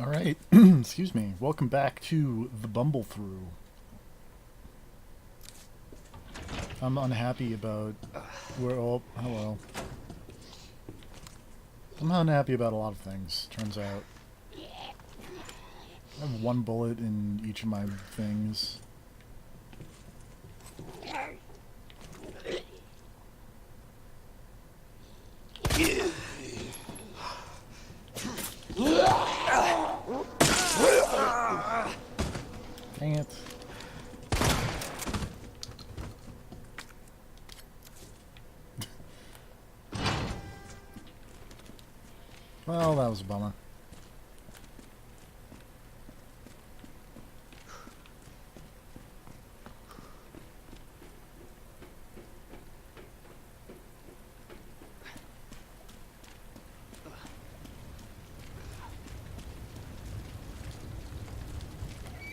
All right, excuse me. Welcome back to the bumble-through. I'm unhappy about where. Oh, hello. I'm unhappy about a lot of things. Turns out, I have one bullet in each of my things. Dang it. Well, that was a bummer.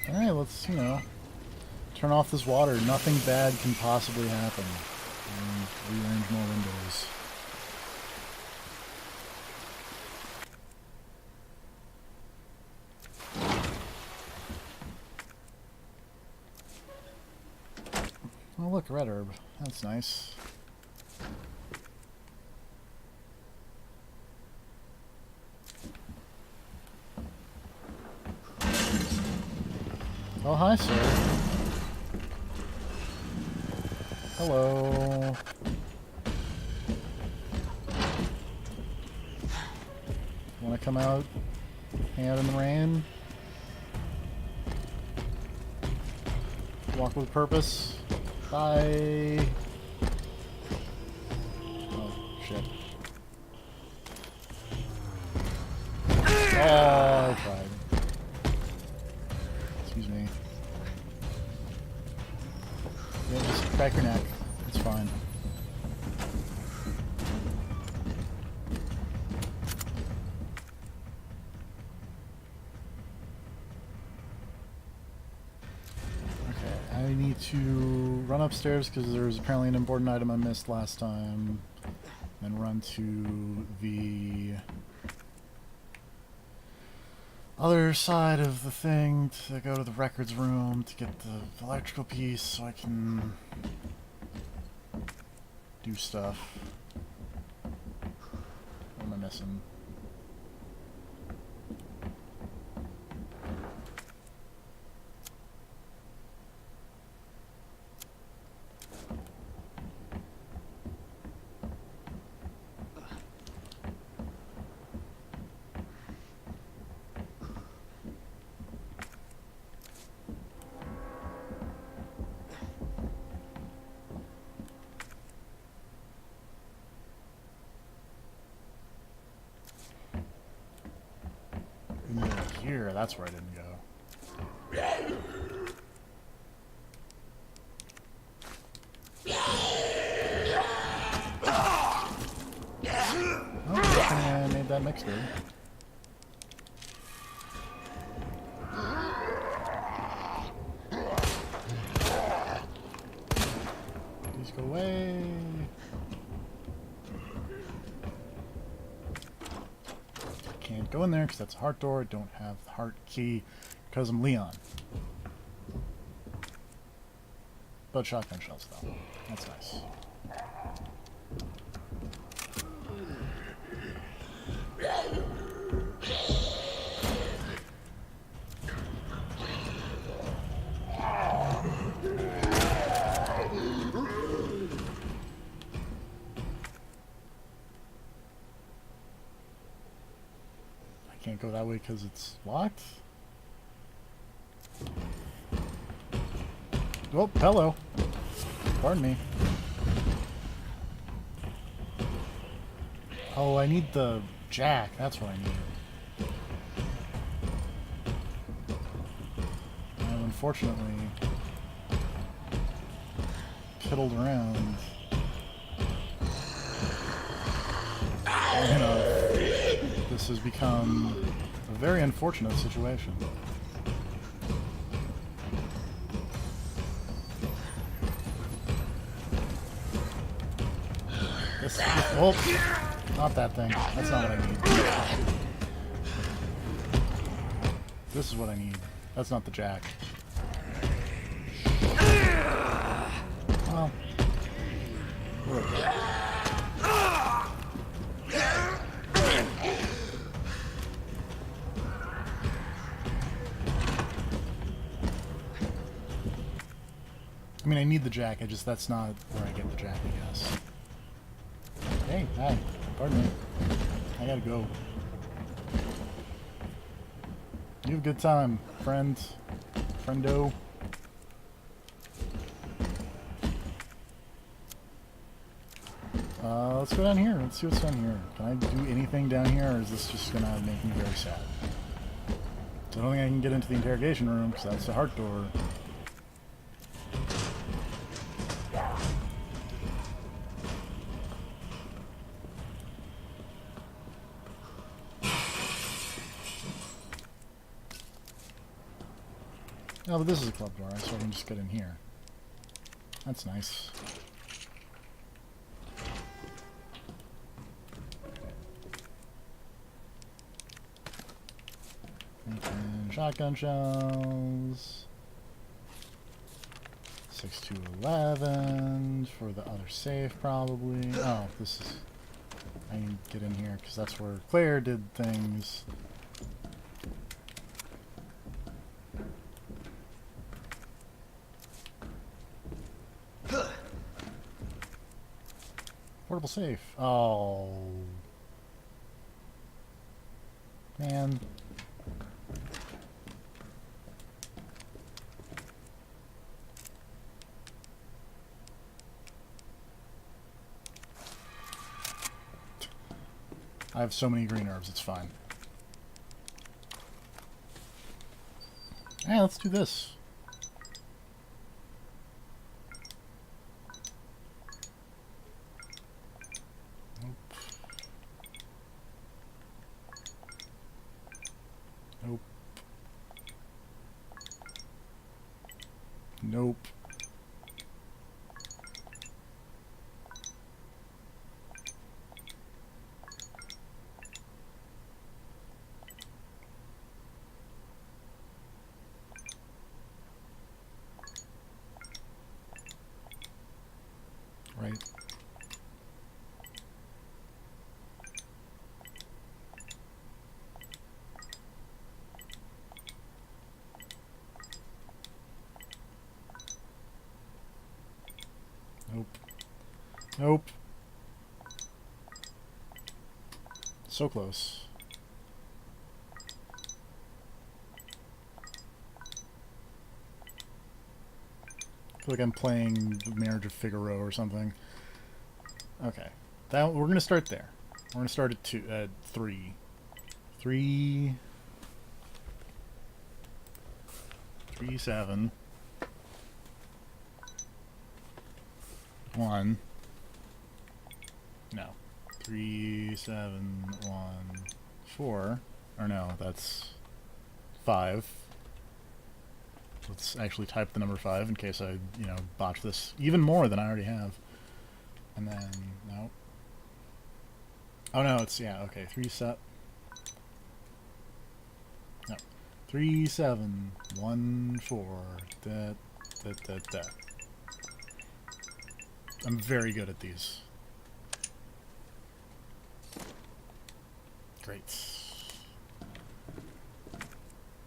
Alright, let's, turn off this water. Nothing bad can possibly happen. And rearrange more windows. Oh look, red herb. That's nice. Oh, hi, sir. Hello. Wanna come out? Hang out in the rain? Walk with purpose? Bye! Oh, shit. Oh, I tried. Excuse me. Yeah, just crack your neck. It's fine. Okay, I need to run upstairs because there's apparently an important item I missed last time. And run to the other side of the thing to go to the records room to get the electrical piece so I can do stuff. What am I missing? Here, that's where I didn't go. Oh, I made that mix good. Please go away. Can't go in there because that's a heart door. I don't have the heart key because I'm Leon. But shotgun shells, though. That's nice. Can't go that way because it's locked. Oh, hello. Pardon me. Oh, I need the jack. That's what I need. And unfortunately, piddled around. This has become a very unfortunate situation. Oh, not that thing. That's not what I need. This is what I need. That's not the jack. Well. Look. I mean, I need the jack, that's not where I get the jack, I guess. Hey, hi. Pardon me. I gotta go. You have a good time, friend. Friendo. Let's go down here. Let's see what's down here. Can I do anything down here, or is this just gonna make me very sad? So I don't think I can get into the interrogation room, because that's a heart door. Oh, but this is a club door, so I can just get in here. That's nice. And shotgun shells. 6 to 11 for the other safe, probably. Oh, this is... I need to get in here, because that's where Claire did things. Portable safe. Oh. Man. I have so many green herbs, it's fine. Hey, let's do this. Nope. Nope. Right. Nope. Nope. So close. I feel like I'm playing the Marriage of Figaro or something. Okay. That, we're gonna start there. We're gonna start at 3. 3... 3, 7... 1. No. 3, 7, 1, 4. Or no, that's 5. Let's actually type the number 5 in case I, botch this even more than I already have. And then, no. Oh no, it's, yeah, okay. 3, set. No. 3, 7, 1, 4. Da, da, da, da. I'm very good at these. Great.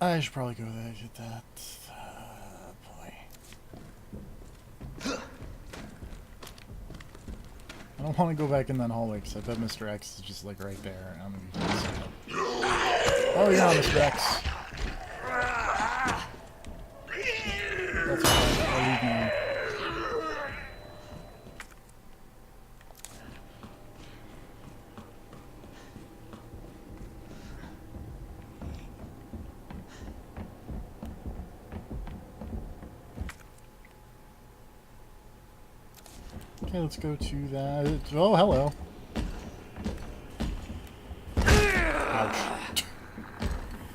I should probably go there, get that. Boy. I don't want to go back in that hallway because I bet Mr. X is just like right there. I'm gonna be pissed. Oh yeah, Mr. X. That's fine. I'll leave now. Okay, let's go to that. Oh, hello. Ouch.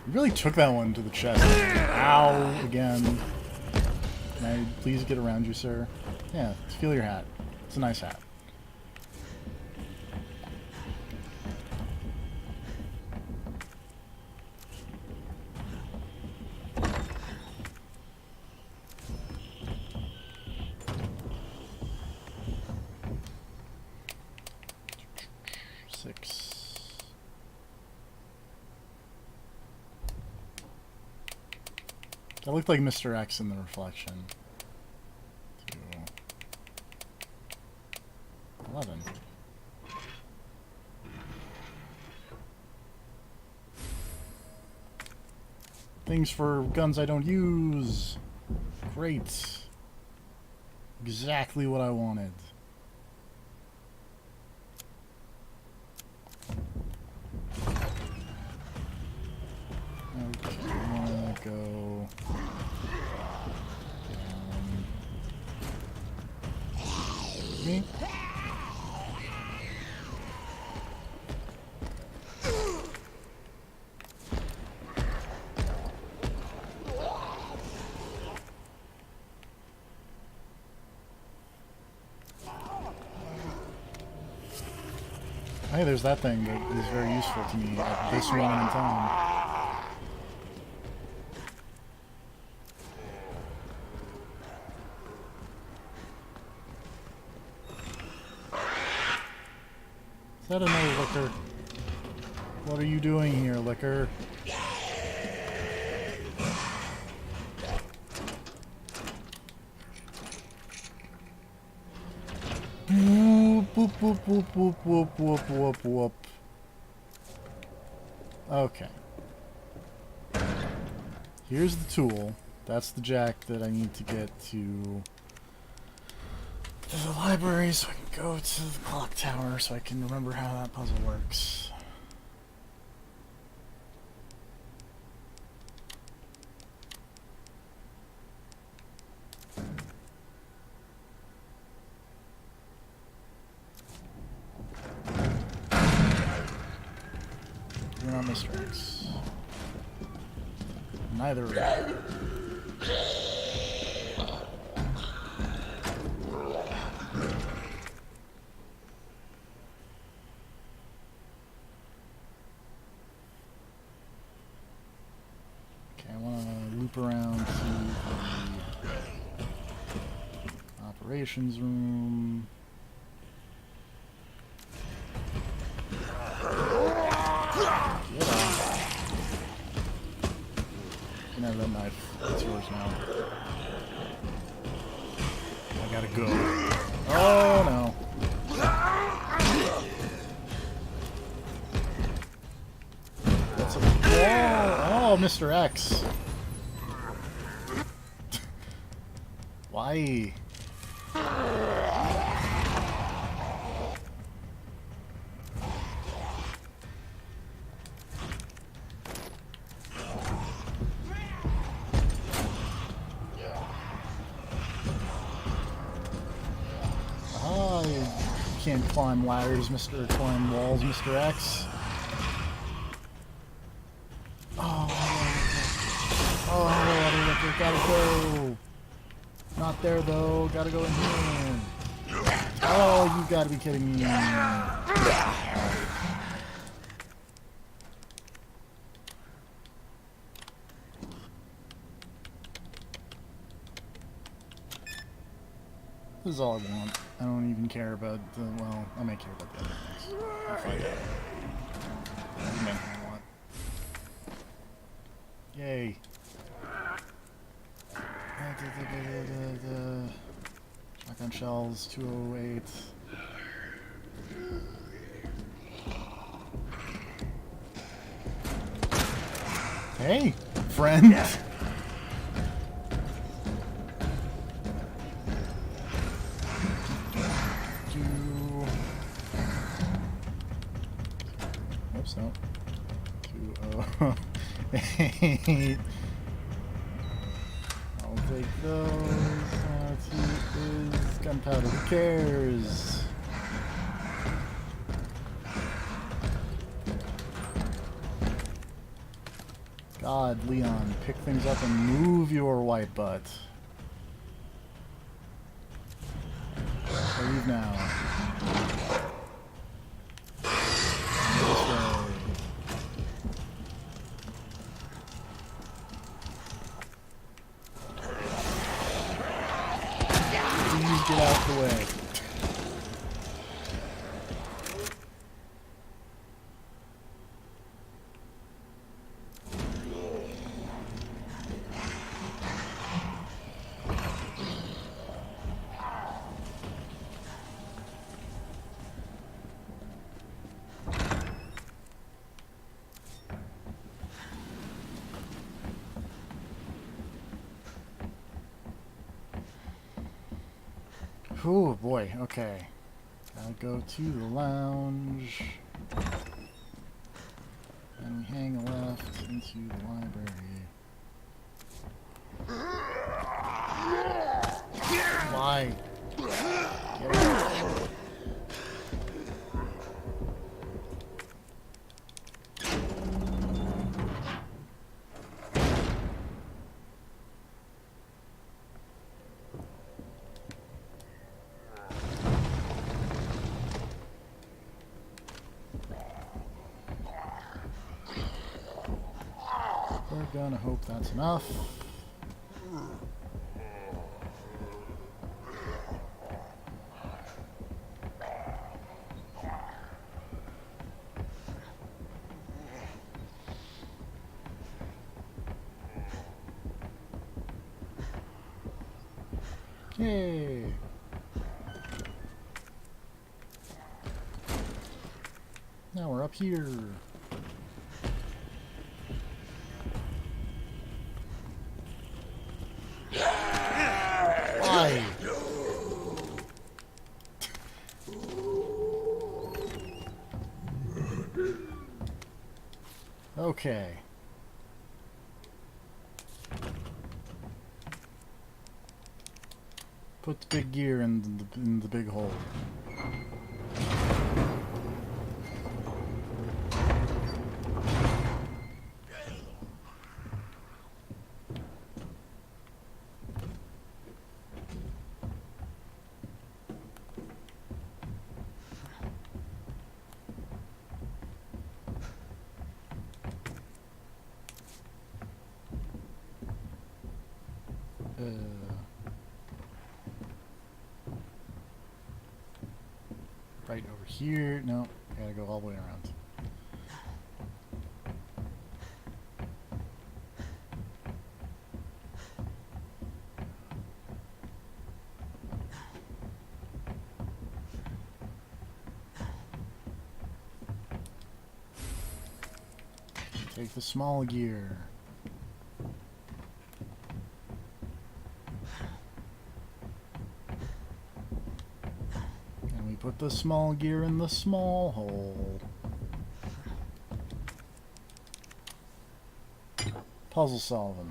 You really took that one to the chest. Ow, again. Can I please get around you, sir? Yeah, feel your hat. It's a nice hat. That looked like Mr. X in the reflection. 11. Things for guns I don't use. Great. Exactly what I wanted. Okay, I'm gonna go me. Hey, there's that thing that is very useful to me at this moment in time. Is that another Licker? What are you doing here, Licker? Whoop, whoop, whoop, whoop, whoop, whoop, whoop, whoop, whoop. Okay. Here's the tool. That's the jack that I need to get to the library so I can go to the clock tower so I can remember how that puzzle works. You're not Mr. X. Neither are you. Around to the operations room. Get off. You can have that knife. It's yours now. I gotta go. Oh no. That's a wall. Oh, Mr. X. Why? Ah, you can't climb ladders, climb walls, Mr. X. Oh, gotta go. Not there though, gotta go in here. Oh, you gotta be kidding me. This is all I want. I don't even care about the, well, I may care about the other things. I'll find out. That's the main thing I want. Yay. Shotgun shells, 208. Hey, friend. Yeah. Oops, no. 208. I'll take those. Two is gunpowder. Who cares? God, Leon, pick things up and move your white butt. Leave now. This way. Please get out the way. Oh boy, okay. Gotta go to the lounge. And we hang left into the library. Why? Get out. We're gonna hope that's enough. Yay! Now we're up here. Why? Okay. Put the big gear in the big hole. Right over here. No, gotta go all the way around. Take the small gear. And we put the small gear in the small hole. Puzzle solving.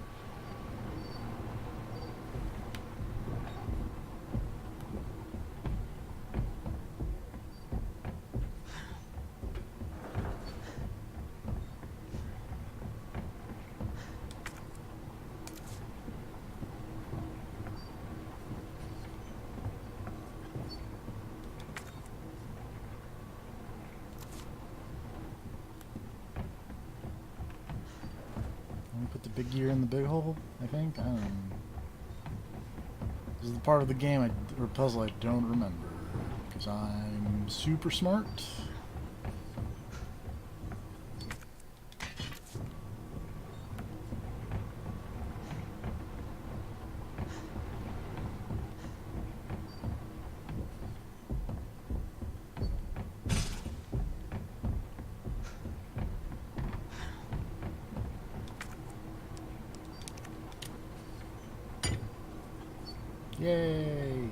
Put the big gear in the big hole, I think. I don't know. This is the part of the game or puzzle I don't remember. Because I'm super smart. Yay!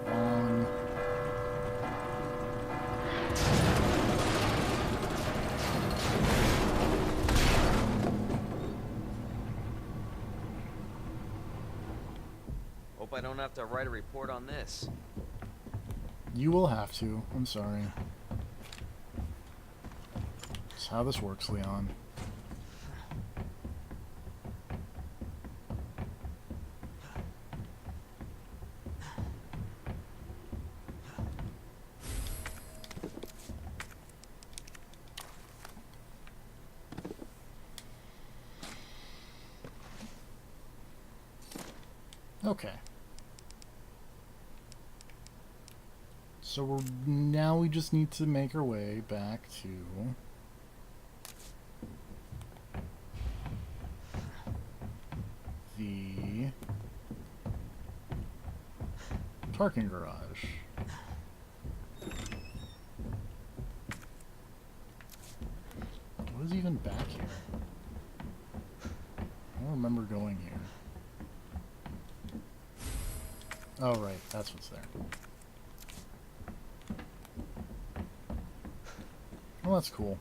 On. Hope I don't have to write a report on this. You will have to. I'm sorry. That's how this works, Leon. Okay. So now we just need to make our way back to the parking garage. What is even back here? I don't remember going here. Oh, right. That's what's there. Well, that's cool.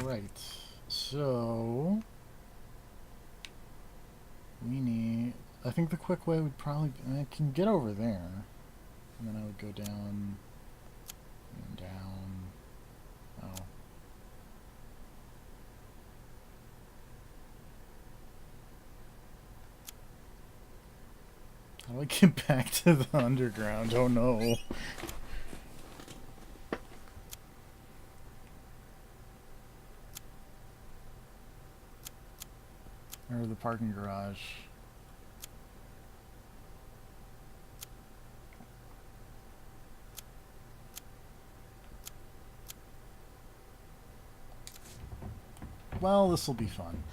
Right. So we need. I think the quick way would probably. I can get over there, and then I would go down and down. Oh. How do I get back to the underground? Oh no. Or the parking garage. Well, this will be fun.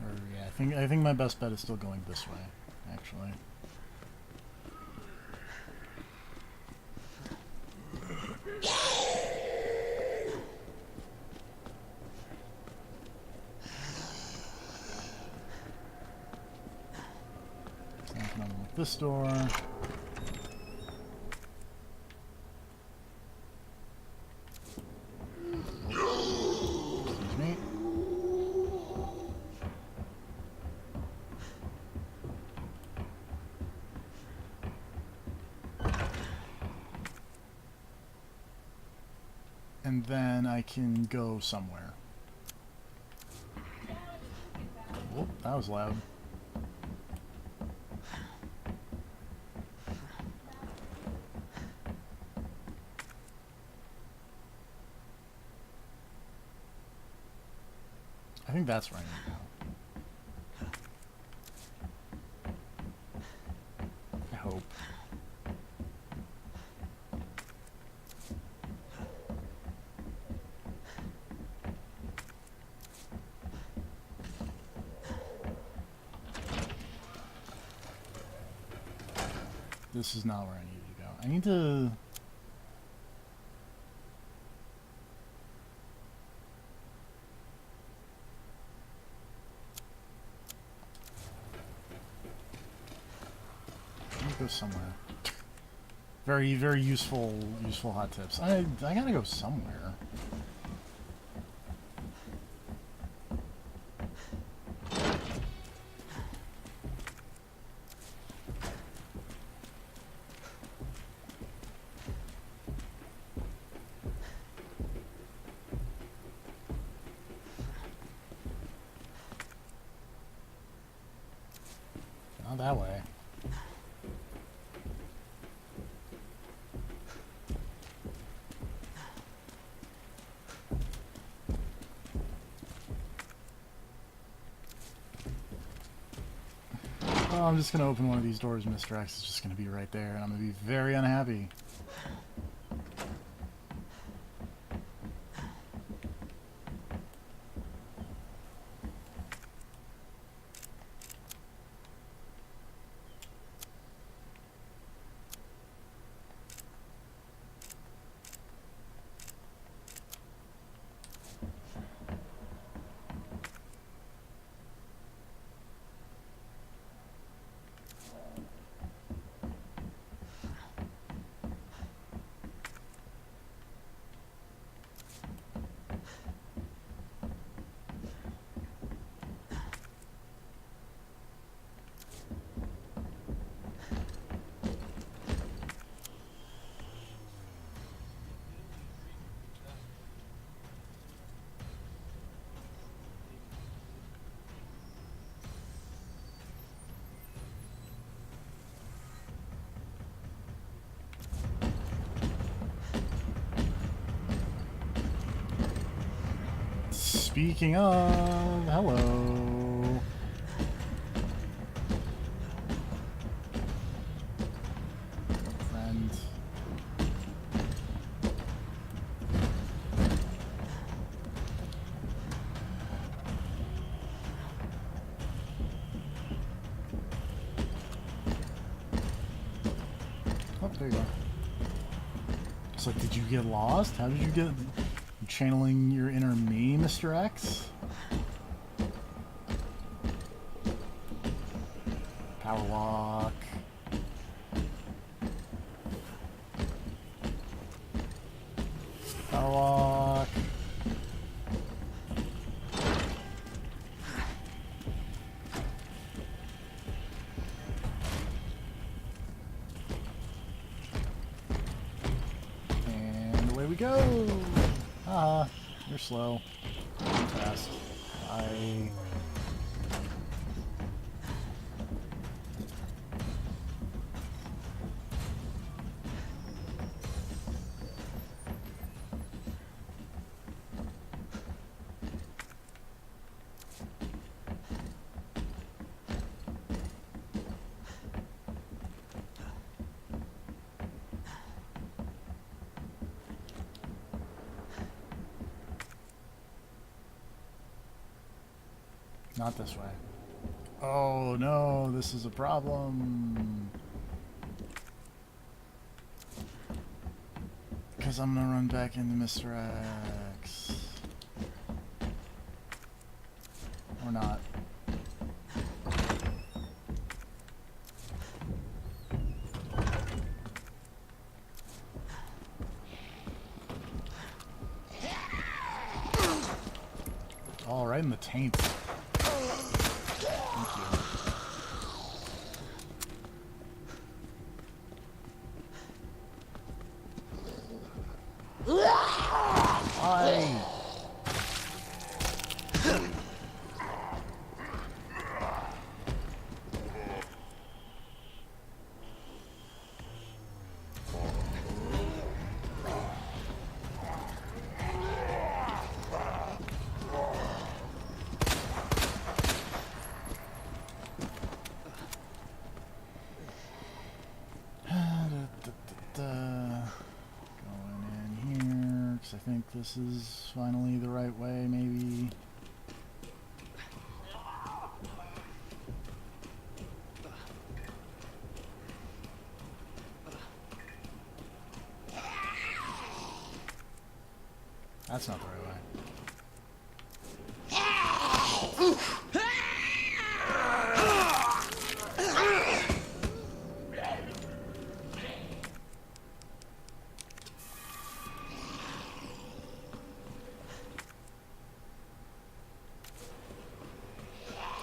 Or yeah, I think my best bet is still going this way, actually. So I can unlock this door. Excuse me. And then I can go somewhere. Whoop, that was loud. I think that's where I need to go. I hope. This is not where I need to go. I need to... go somewhere. Very, very useful hot tips. I gotta go somewhere. Not that way. Oh, I'm just gonna open one of these doors, Mr. X is just gonna be right there, and I'm gonna be very unhappy. Speaking of, hello. Friend. there you go. It's like, did you get lost? How did you get... You channeling your inner me, Mr. X? Power walk. Power walk. And away we go. Ah, you're slow. I'm fast. I... Not this way. Oh no, this is a problem. Because I'm gonna run back into Mr. X. Or not. All right in the taint. Thank you. Why? I think this is finally the right way, maybe. That's not the right way.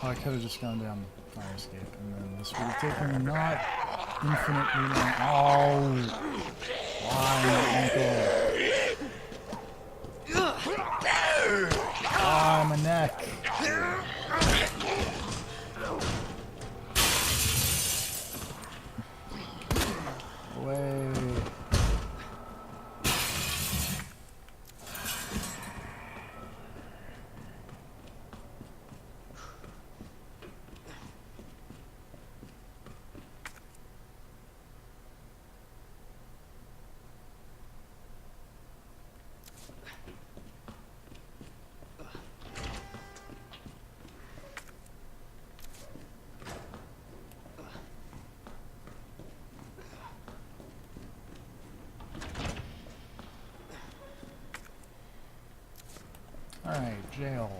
Oh, I could have just gone down fire escape, and then this would have taken not infinitely long. Oh! Why my ankle? Ah, my neck! Away! Alright, jail.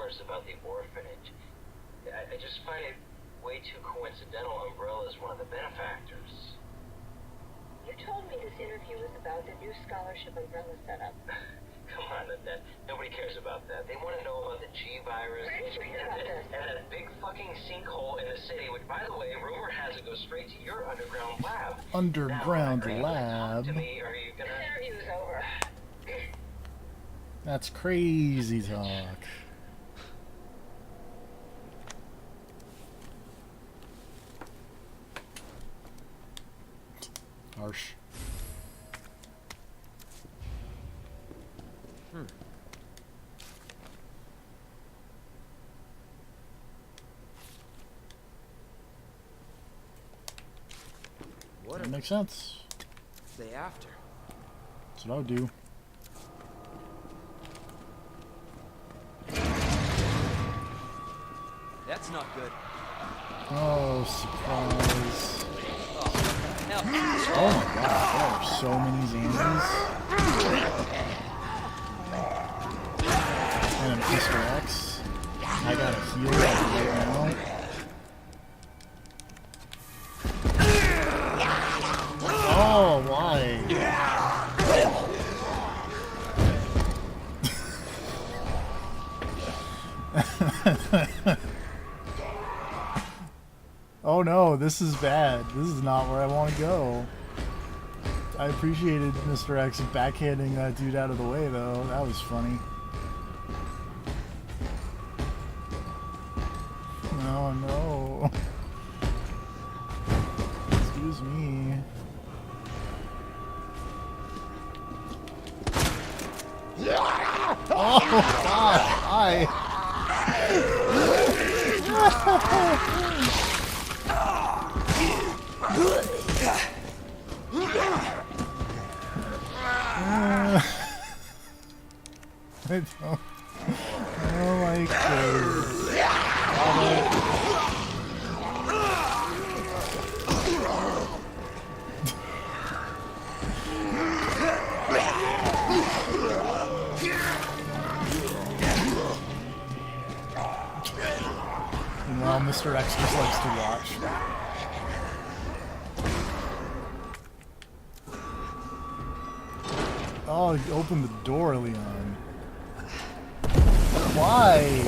rumors about the orphanage. I just find it way too coincidental Umbrella's one of the benefactors. You told me this interview was about the new scholarship Umbrella set up. Come on, that nobody cares about that. They want to know about the G virus Where did you hear about this? and a big fucking sinkhole in the city, which, by the way, rumor has it goes straight to your underground lab. Underground now, are you gonna lab. talk to me, or are you This gonna... interview's over. That's crazy talk. Harsh. What That are makes sense. they after? That's what I would do. That's not good. Oh, surprise. Now, Oh my god, there are so many zombies. And a Mr. X. I gotta heal like right now. Oh, why? Oh no, this is bad. This is not where I want to go. I appreciated Mr. X backhanding that dude out of the way though. That was funny. Oh no. Excuse me. Oh god, hi. I don't like this. Meanwhile, Mr. X just likes to watch. Oh, you opened the door, Leon. Why?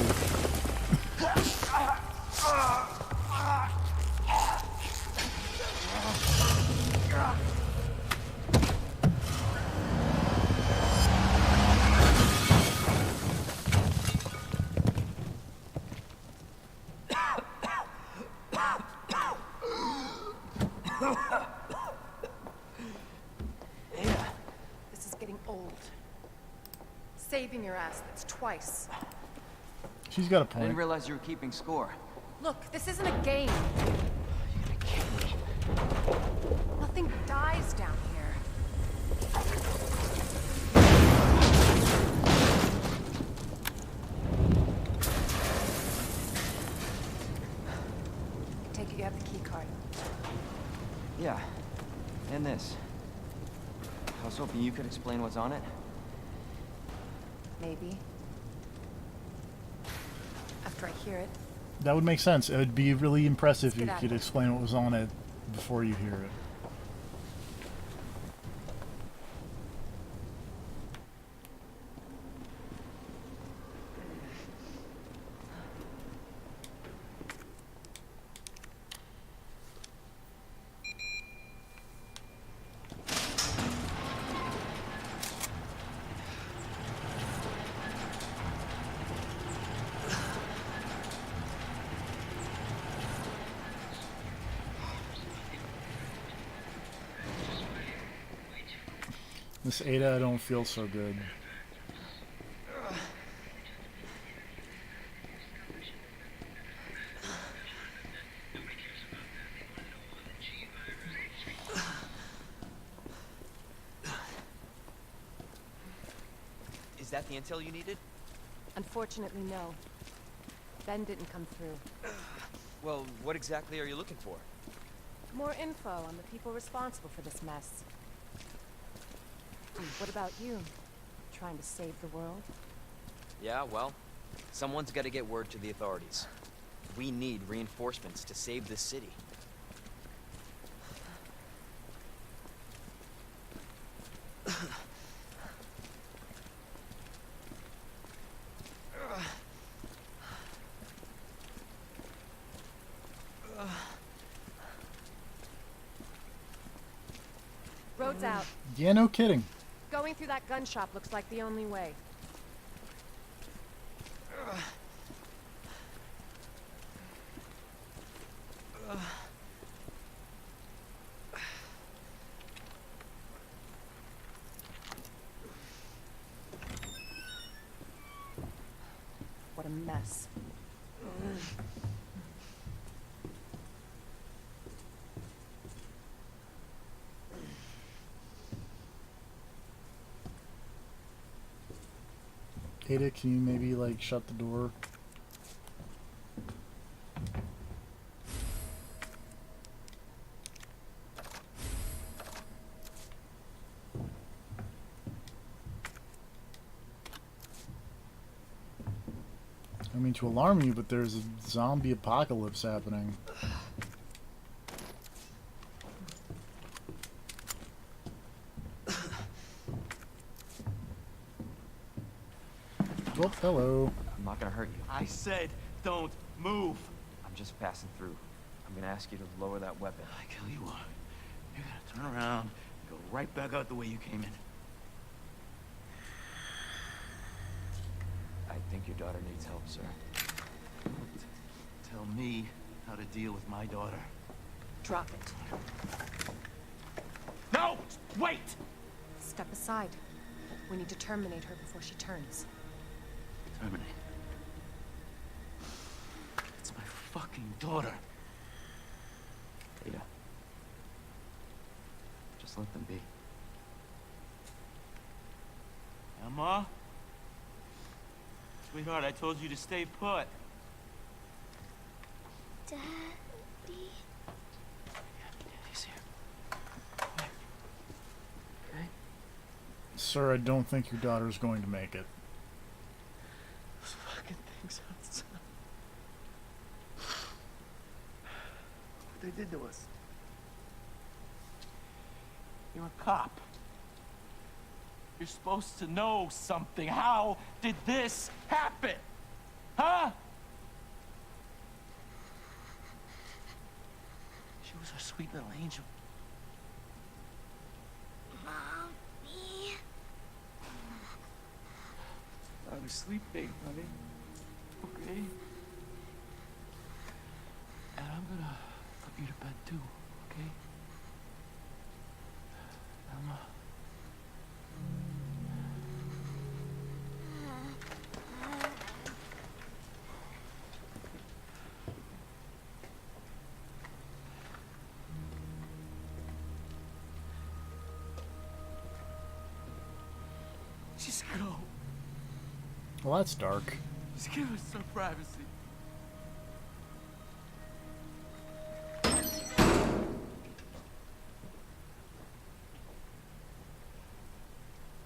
This is getting old. Saving your ass, that's twice. She's got a I didn't point. realize you were keeping score. Look, this isn't a game. Nothing dies down here. I take it you have the key card. Yeah, and this. I was hoping you could explain what's on it. Maybe. After I hear it. That would make sense. It would be really impressive if Let's you get at could it. explain what was on it before you hear it. Miss Ada, I don't feel so good. Is that the intel you needed? Unfortunately, no. Ben didn't come through. Well, what exactly are you looking for? More info on the people responsible for this mess. What about you? Trying to save the world? Yeah, well, Someone's got to get word to the authorities. We need reinforcements to save this city. Road's out. Yeah, no kidding. Going through that gun shop looks like the only way. What a mess. Ada, can you maybe, like, shut the door? I mean to alarm you, but there's a zombie apocalypse happening. Oh, hello. I'm not gonna hurt you. I said, don't move. I'm just passing through. I'm gonna ask you to lower that weapon. I tell you what, you're gonna turn around and go right back out the way you came in. I think your daughter needs help, sir. Tell me how to deal with my daughter. Drop it. No! Wait! Step aside. We need to terminate her before she turns. Terminate. It's my fucking daughter. Ada. Just let them be. Emma? Sweetheart, I told you to stay put. Daddy? Daddy's here. Okay? Sir, I don't think your daughter's going to make it. Those fucking things outside. What they did to us. You're a cop. You're supposed to know something. How did this happen? Huh? She was our sweet little angel. Mommy? I was sleeping, honey. Okay? And I'm gonna put you to bed too, okay? Emma. Just go. Well, that's dark. Just give us some privacy.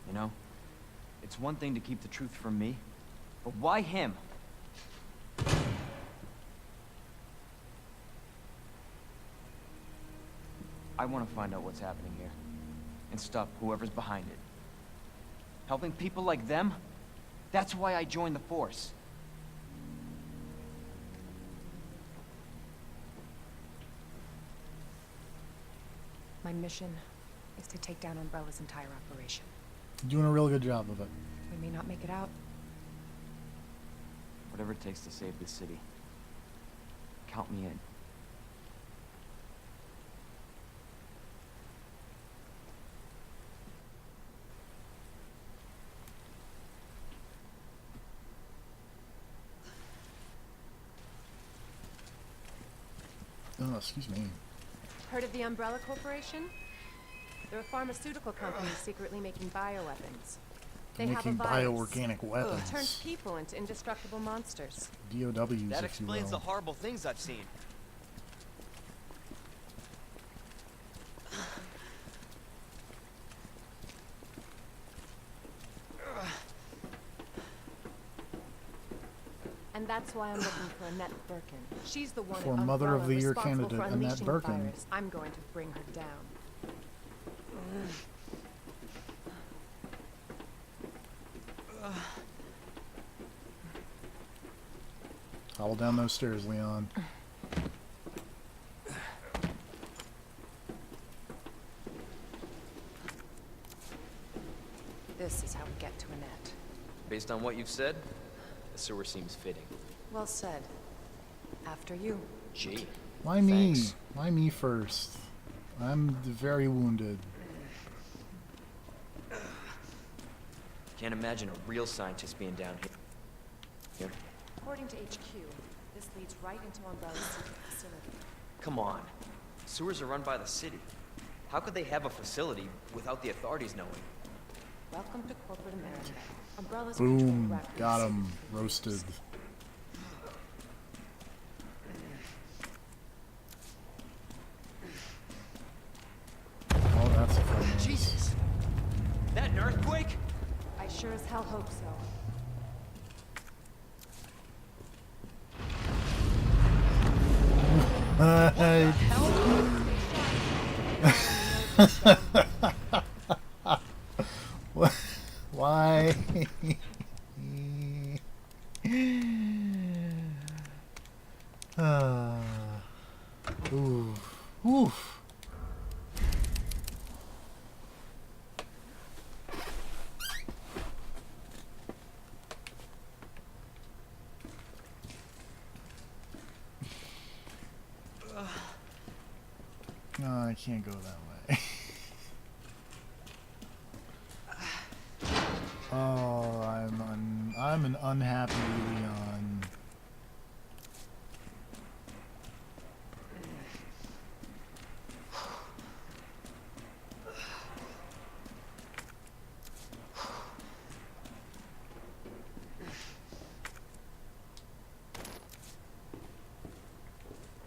You know, it's one thing to keep the truth from me, but why him? I want to find out what's happening here and stop whoever's behind it. Helping people like them? That's why I joined the force. My mission is to take down Umbrella's entire operation. You're doing a real good job of it. We may not make it out. Whatever it takes to save this city. Count me in. Oh, excuse me. Heard of the Umbrella Corporation? They're a pharmaceutical company secretly making bioweapons. They have a Making virus. bioorganic Turns weapons. people into indestructible monsters. DOWs, That if you explains the will. horrible things I've seen. And that's why I'm looking for Annette Birkin. She's the one For at Mother of Umbrella the Year responsible candidate, for Annette unleashing the Birkin. virus. I'm going to bring her down. Hobble down those stairs, Leon. This is how we get to Annette. Based on what you've said, the sewer seems fitting. Well said. After you. Gee. Why me? Thanks. Why me first? I'm very wounded. Can't imagine a real scientist being down here. According to HQ, this leads right into Umbrella's secret facility. Come on. Sewers are run by the city. How could they have a facility without the authorities knowing? Welcome to corporate America. Umbrella's control Boom. rapidly Got him. seeping through. Roasted. Oh, that's a funny noise. Jesus! That an earthquake? I sure as hell hope so. Why? Oof. Oof. No, I can't go that way. Oh, I'm an unhappy Leon.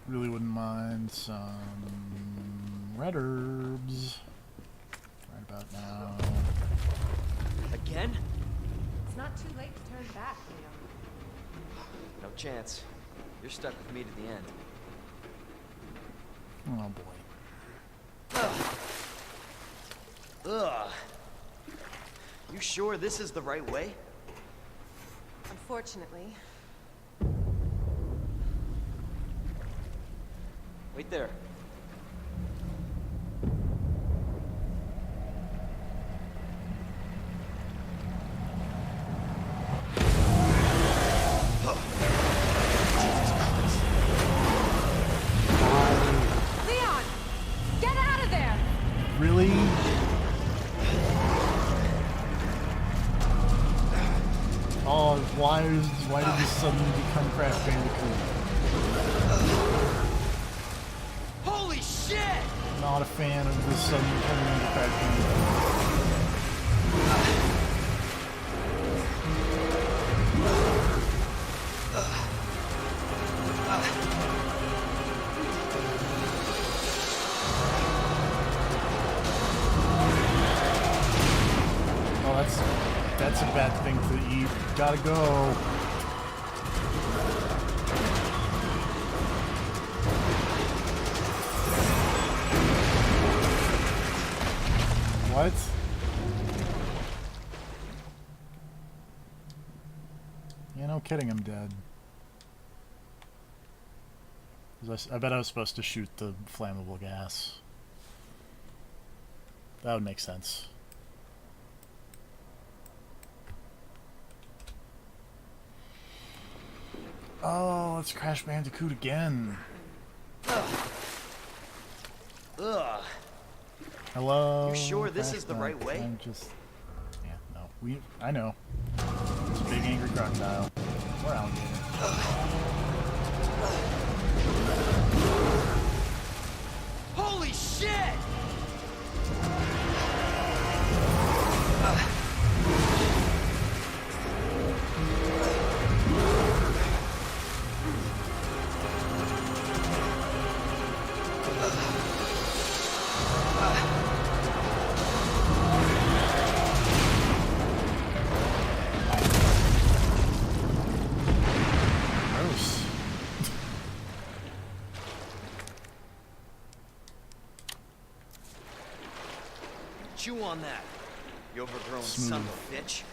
Really wouldn't mind some red herbs right about now. Again? It's not too late to turn back, Leon. No chance. You're stuck with me to the end. Oh boy. Ugh. You sure this is the right way? Unfortunately. Wait there. Leon! Get out of there! Really? Oh, why did this suddenly become Crash Bandicoot? Holy shit! Not a fan of this suddenly turning into Crash Bandicoot. Oh, that's a bad thing to eat. Gotta go. What? Yeah, no kidding, I'm dead. I bet I was supposed to shoot the flammable gas. That would make sense. Oh, it's Crash Bandicoot again. Ugh. Hello. You sure this Crash is the right way? I'm just... Yeah, no. I know. It's a big angry crocodile. Or alligator. Holy shit! Chew on that, you overgrown Smooth. son of a bitch.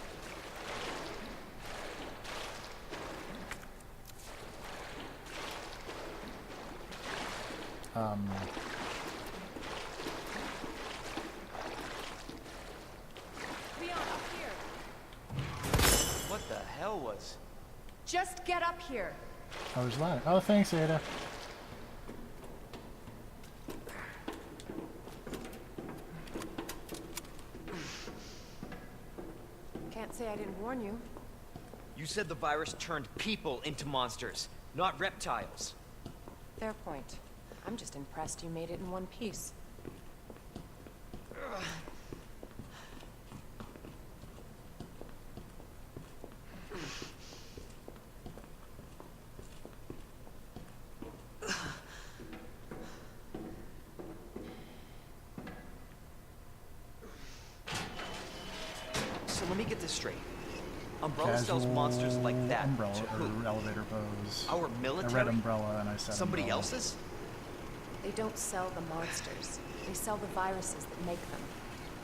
Leon, up here. What the hell was... Just get up here. Oh, there's a ladder. Oh, thanks, Ada. Can't say I didn't warn you. You said the virus turned people into monsters, not reptiles. Fair point. I'm just impressed you made it in one piece. So let me get this straight. Umbrella sells monsters like that Umbrella to or who? elevator pose. Our I military? read umbrella and I said Somebody umbrella. else's? They don't sell the monsters. They sell the viruses that make them.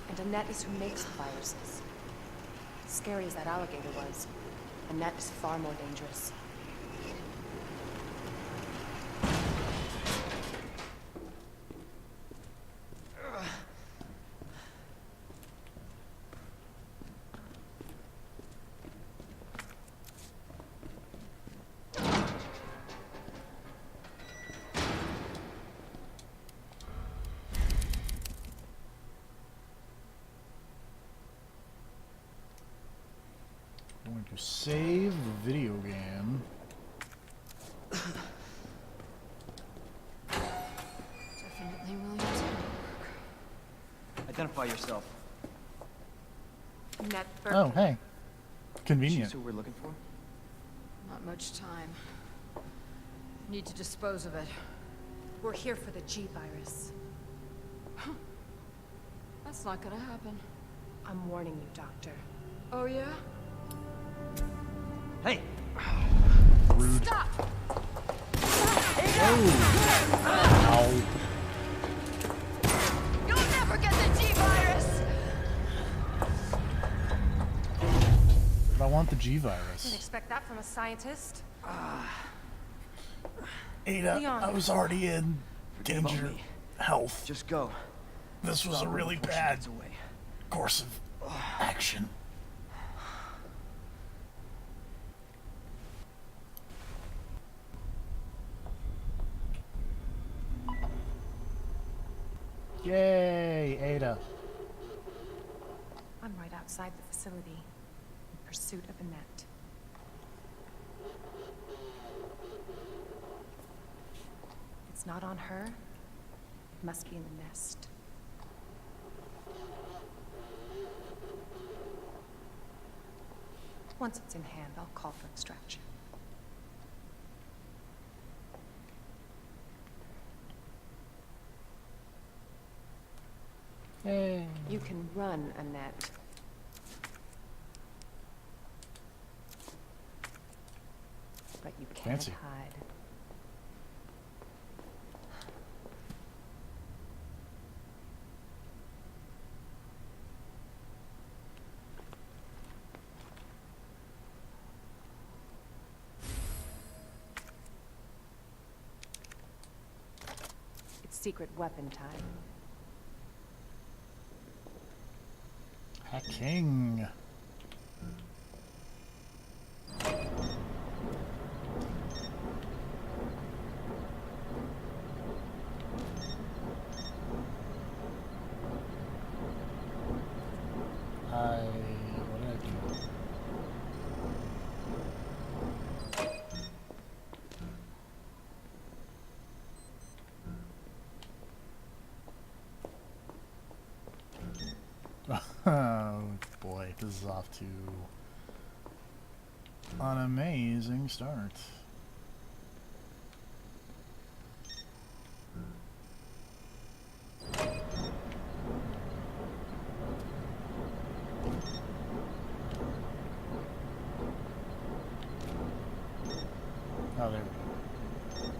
And Annette is who makes the viruses. Scary as that alligator was, Annette is far more dangerous. Going to save the video game. Definitely Williams. Identify yourself. Annette Oh, hey. Convenient. She's who we're looking for? Not much time. Need to dispose of it. We're here for the G virus. That's not gonna happen. I'm warning you, Doctor. Oh yeah? Hey! Rude. Stop! Ow. You'll never get the G virus! But I want the G Didn't virus. expect that from a scientist. Ada, Leon. I was already in Forget about danger me. health. Just go. This was a Stop her really before she bad gets away. course of action. Yay, Ada. I'm right outside the facility, in pursuit of Annette. If it's not on her, it must be in the nest. Once it's in hand, I'll call for extraction. Yay. You can run, Annette. But you can't Fancy. hide. It's secret weapon time. Hacking. What did I do? Oh boy, this is off to an amazing start. Oh, there we go.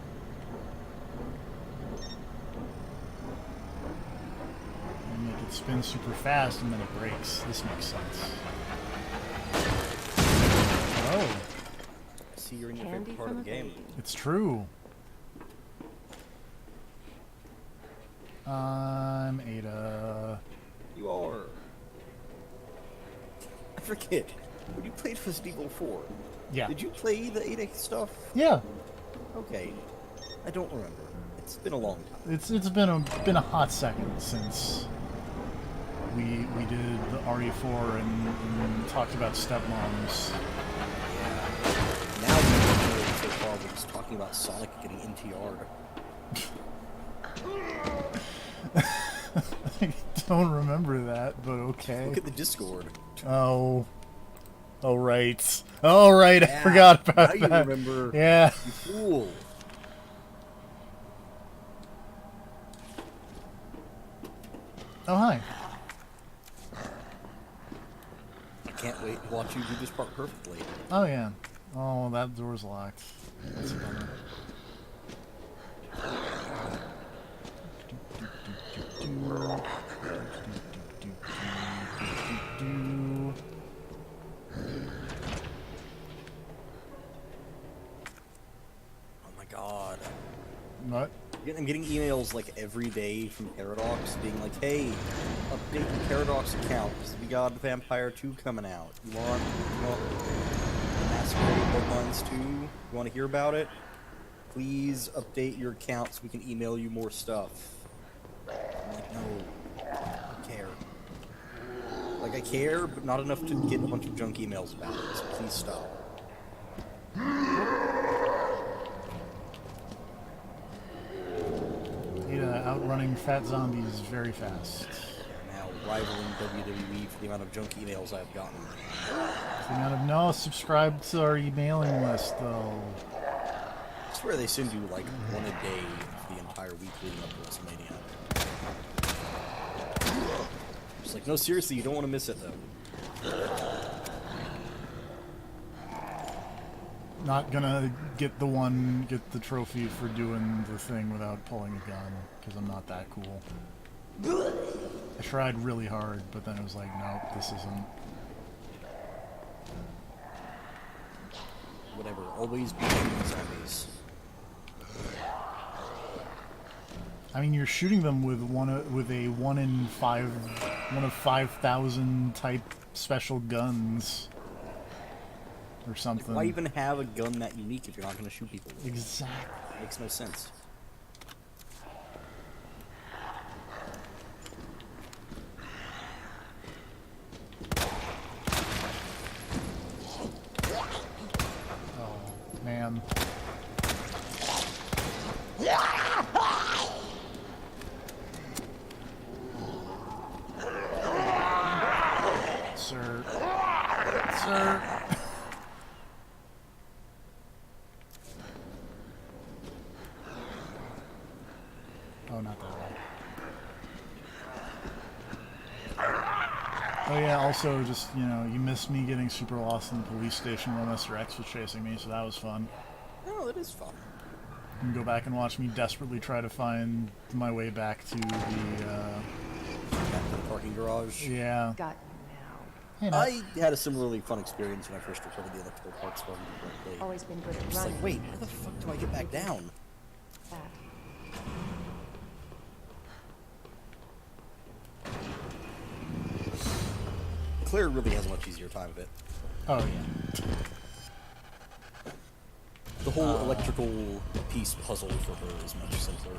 And make it spin super fast and then it breaks. This makes sense. Oh, See, you're in your Candy favorite part from of the a game. baby. it's true. I'm Ada. You are. I forget. When you played Resident Evil 4, Yeah. did you play the Ada stuff? Yeah. Okay. I don't remember. It's been a long time. It's been a hot second since we did the RE4 and talked about stepmoms. Now we're so far we're just talking about Sonic getting NTR'd. I don't remember that, but okay. Look at the Discord. Oh. Oh right. Oh right, I Yeah, forgot about now that. you remember. Yeah. You fool. Oh hi. I can't wait to watch you do this part perfectly. Oh yeah. Oh, that door's locked. That's a bummer. Oh my god. What? I'm getting emails like every day from Paradox being like, hey, update your Paradox account because we got Vampire 2 coming out. You want Masquerade Bloodlines 2? You want to hear about it? Please update your account so we can email you more stuff. I'm like, no, I don't care. Like, I care, but not enough to get a bunch of junk emails about it, so please stop. Ada outrunning fat zombies very fast. Now rivaling WWE for the amount of junk emails I've gotten. The amount of no subscribe to our emailing list though. I swear they send you like one a day for the entire week leading up to WrestleMania. Just like, no, seriously, you don't want to miss it though. Not gonna get the trophy for doing the thing without pulling a gun, because I'm not that cool. I tried really hard, but then it was like, nope, this isn't. Whatever, always be shooting zombies. I mean, you're shooting them with one of 5,000 type special guns. Or something. Like, why even have a gun that unique if you're not going to shoot people with it? Exactly. Makes no sense. Oh, man. Sir. Sir. Oh, not that way. Oh yeah, also just, you know, you missed me getting super lost in the police station while Mr. X was chasing me, so that was fun. Oh, it is fun. You can go back and watch me desperately try to find my way back to the, Back to the parking garage. yeah. Got you now. Hey, no. I had a similarly fun experience when I first recorded the electrical parts from correctly. Always been good at Just running. like, wait, how the fuck do I get back down? That. Claire really has a much easier time of it. Oh yeah. The whole electrical piece puzzle for her is much simpler.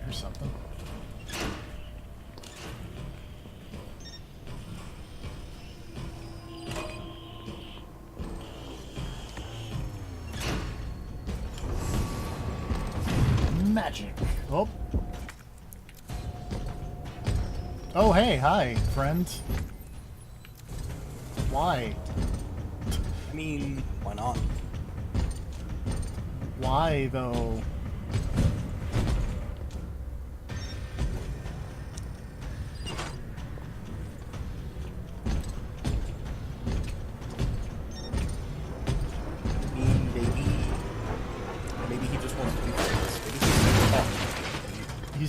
Here's something. Magic. Oh. Oh, hey, hi, friend. Why? I mean, why not? Why, though? I mean, maybe he just wants to do things. Maybe he's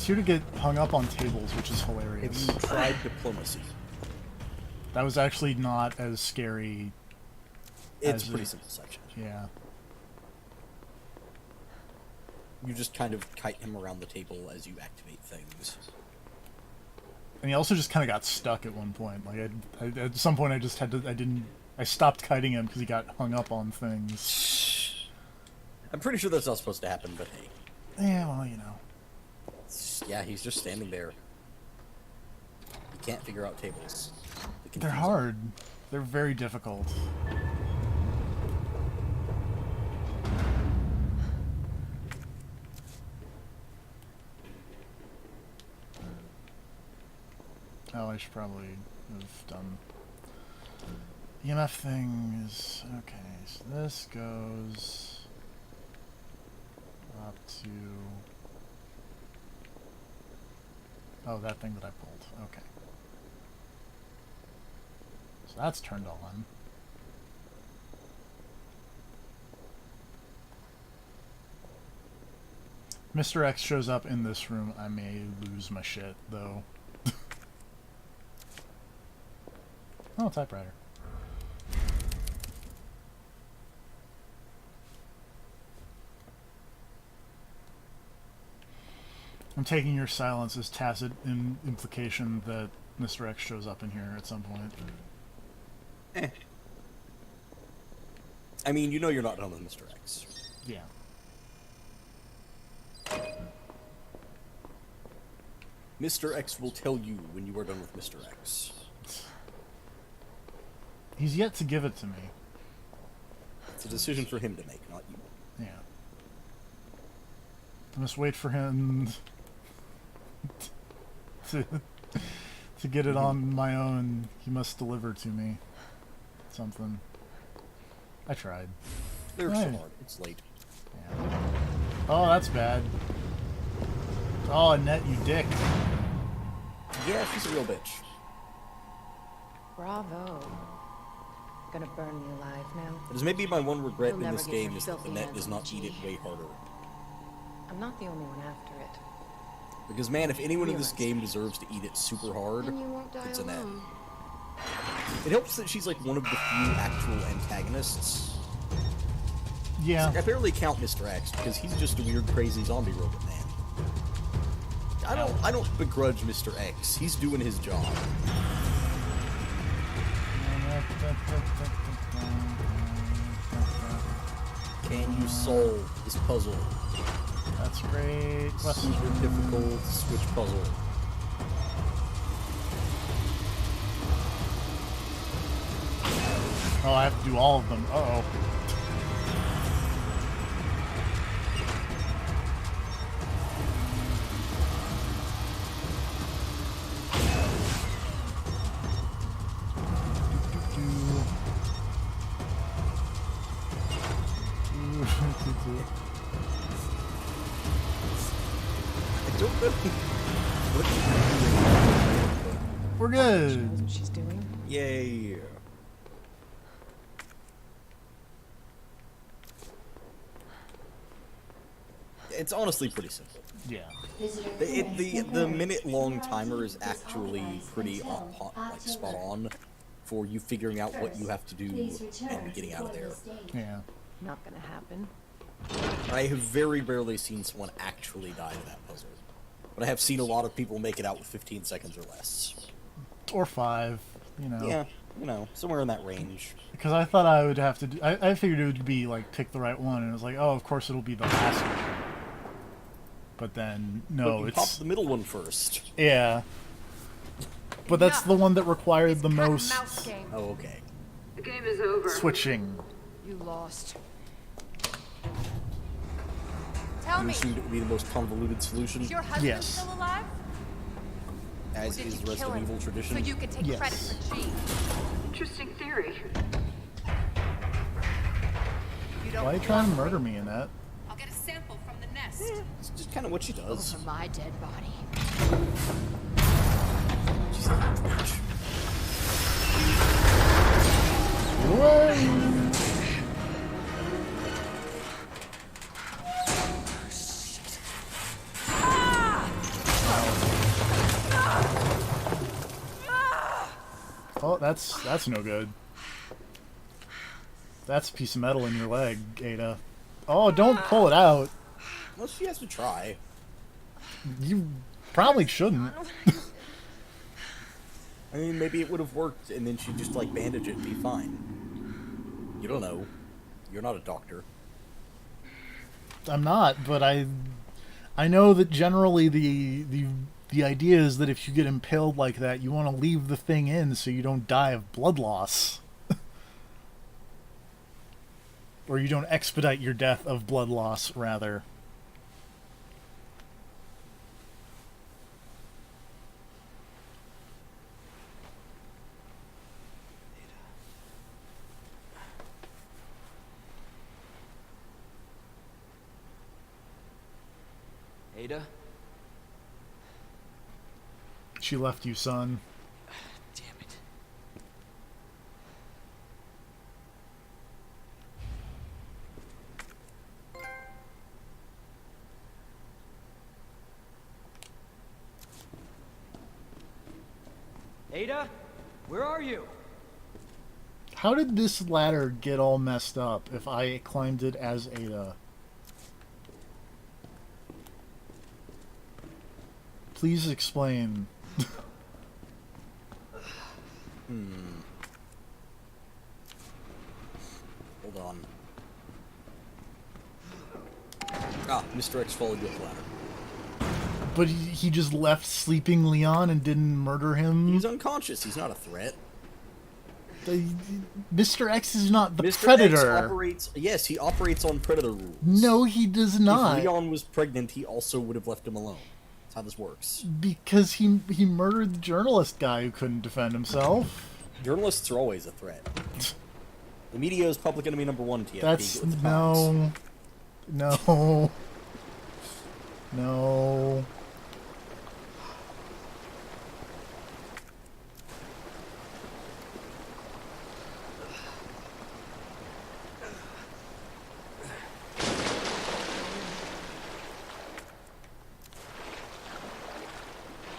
here to get hung up on tables, which is Have hilarious. you tried diplomacy? That was actually not as scary. It's as a pretty it- simple section. Yeah. You just kind of kite him around the table as you activate things. And he also just kind of got stuck at one point. Like, at some point I just had to, I stopped kiting him because he got hung up on things. I'm pretty sure that's not supposed to happen, but hey. Yeah, well, you know. Yeah, he's just standing there. He can't figure out tables. They're hard. They're very difficult. Oh, I should probably have done... EMF thing is... Okay, so this goes... up to... Oh, that thing that I pulled. Okay. So that's turned on. Mr. X shows up in this room. I may lose my shit, though. Oh, typewriter. I'm taking your silence as tacit implication that Mr. X shows up in here at some point. I mean, you know you're not done with Mr. X. Yeah. Mr. X will tell you when you are done with Mr. X. He's yet to give it to me. It's a decision for him to make, not you. Yeah. I must wait for him to get it on my own. He must deliver to me something. I tried. They're Right. smart. It's late. Yeah. Oh, that's bad. Oh, Annette, you dick. Yeah, she's a real bitch. Bravo. Gonna burn you alive now. It is maybe my one regret You'll in never this get game your is that filthy the net hands does on not eat G. it way harder. I'm not the only one after it. Because man, if anyone in this game deserves to eat it super hard, And you won't die it's Annette. alone. It helps that she's like one of the few actual antagonists. Yeah. Like, I barely count Mr. X because he's just a weird, crazy zombie robot man. I don't begrudge Mr. X. He's doing his job. Can you solve this puzzle? That's great. Super difficult switch puzzle. Oh, I have to do all of them. Uh-oh. I don't know We're She good. knows what she's doing. Yay. It's honestly pretty simple. Yeah. The minute-long timer is actually pretty spot on for you figuring out what you have to do and getting out of there. Yeah. Not gonna happen. I have very rarely seen someone actually die to that puzzle, but I have seen a lot of people make it out with 15 seconds or less. Or 5, you know. Yeah, you know, somewhere in that range. Because I thought I would have to do... I figured it would be, like, pick the right one, and it was like, oh, of course it'll be the last one. But then, But no, you it's... pop the middle one first. Yeah. But that's the one that required the most Oh, okay. The game is over. switching. You lost. Tell You me, assumed it would be the most convoluted solution, is your husband Yes. still alive? as Did is you the rest kill of him evil tradition. so you could take Yes. credit for G? Interesting theory. You don't Why are you trying to want murder me in that? I'll get a sample from the nest. It's just kind of what she does. Over my dead body. She's a bitch. That's no good. That's a piece of metal in your leg, Ada. Oh, don't pull it out. Well, she has to try. You probably shouldn't. I mean, maybe it would have worked, and then she'd just, like, bandage it and be fine. You don't know. You're not a doctor. I'm not, but I know that generally the idea is that if you get impaled like that, you want to leave the thing in so you don't die of blood loss. Or you don't expedite your death of blood loss, rather. Ada? She left you, son. Damn it. Ada? Where are you? How did this ladder get all messed up if I climbed it as Ada? Please explain. Hold on. Ah, Mr. X followed you up the ladder. But he just left sleeping Leon and didn't murder him? He's unconscious. He's not a threat. Mr. X is not the Mr. Predator. X operates... Yes, he operates on Predator rules. No, he does not. If Leon was pregnant, he also would have left him alone. That's how this works. Because he murdered the journalist guy who couldn't defend himself. Journalists are always a threat. The media is public enemy number one, TFP. That's... Get with the No. No. No.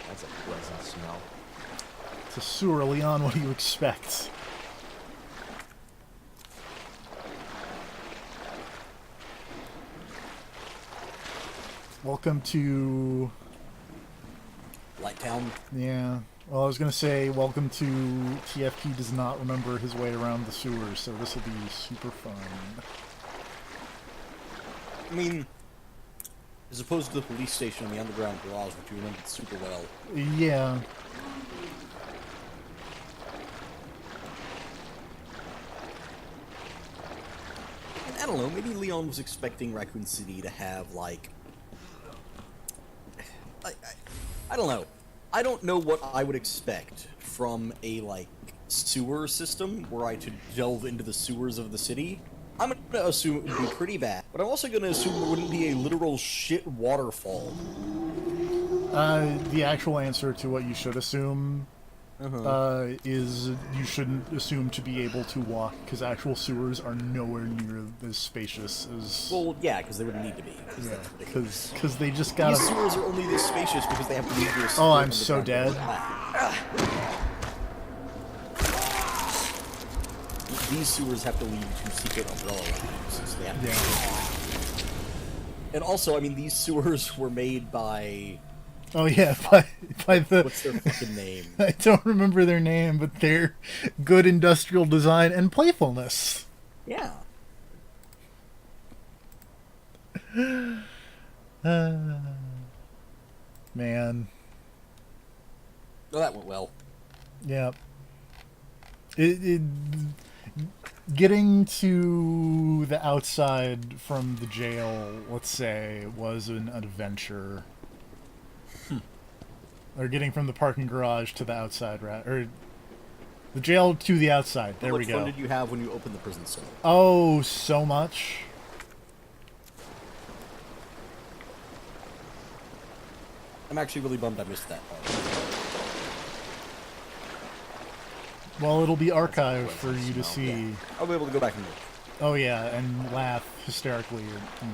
That's a pleasant smell. It's a sewer, Leon. What do you expect? Welcome to... Lighttown. Yeah. Well, I was going to say, welcome to TFP does not remember his way around the sewers, so this will be super fun. I mean, as opposed to the police station in the underground garage, which you remembered super well. Yeah. I don't know, maybe Leon was expecting Raccoon City to have, like... I don't know. I don't know what I would expect from a, like, sewer system where I could delve into the sewers of the city. I'm gonna assume it would be pretty bad, but I'm also gonna assume there wouldn't be a literal shit waterfall. The actual answer to what you should assume is you shouldn't assume to be able to walk, because actual sewers are nowhere near as spacious as... Well, yeah, because they wouldn't need to be. Yeah, because they just gotta... These sewers are only this spacious because they have to leave their... Oh, I'm so dead. These sewers have to lead to secret umbrella lounges, so they have to... And also, I mean, these sewers were made by... Oh yeah, by the... What's their fucking name? I don't remember their name, but they're good industrial design and playfulness. Yeah. Man. Well, that went well. Yeah. Getting to the outside from the jail, let's say, was an adventure. Or getting from the parking garage to the outside, or the jail to the outside. There we go. How much fun did you have when you opened the prison cell? Oh, so much. I'm actually really bummed I missed that part. Well, it'll be archived for you to see. Yeah. I'll be able to go back and look. Oh yeah, and laugh hysterically, you know.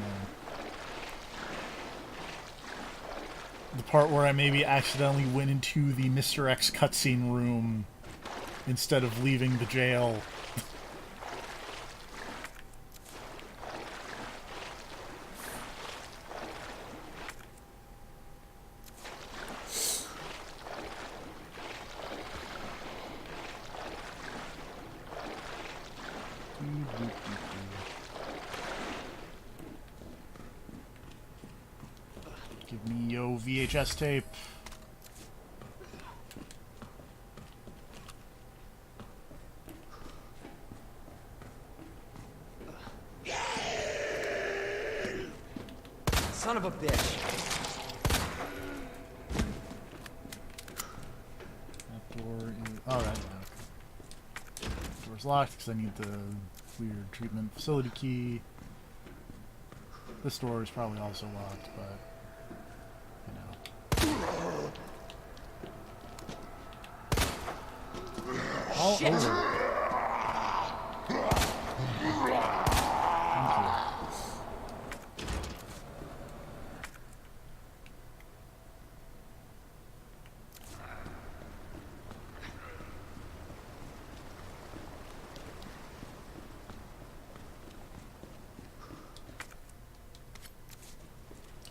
The part where I maybe accidentally went into the Mr. X cutscene room instead of leaving the jail. Give me yo VHS tape. Son of a bitch. That door is... Oh, that... Okay. Door's locked because I need the weird treatment facility key. This door is probably also locked, but... You know. All Shit. over. Thank you.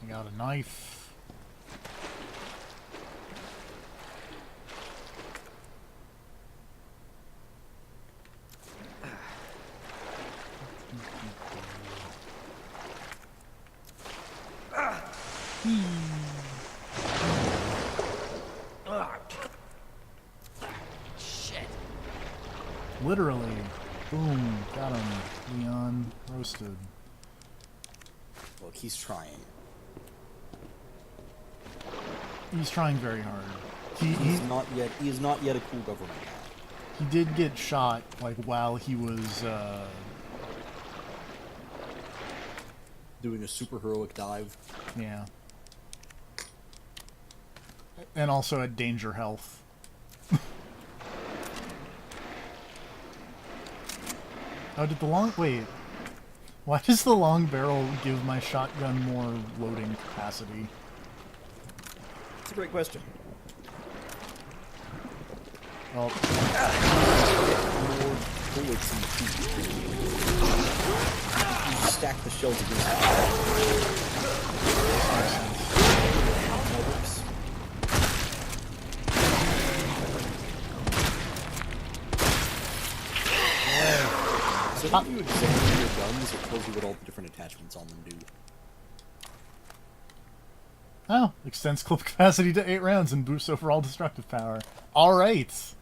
I got a knife. Shit. Literally. Boom. Got him. Leon roasted. Look, he's trying. He's trying very hard. He is not yet a cool government man. He did get shot, like, while he was, doing a super heroic dive. yeah. And also at danger health. Oh, did the long... Wait. Why does the long barrel give my shotgun more loading capacity? That's a great question. Well... More bullets in the feet. You stack the shells against it. That works. So when you examine your guns, it tells you what all the different attachments on them do. Oh, extends clip capacity to 8 rounds and boosts overall destructive power. Alright!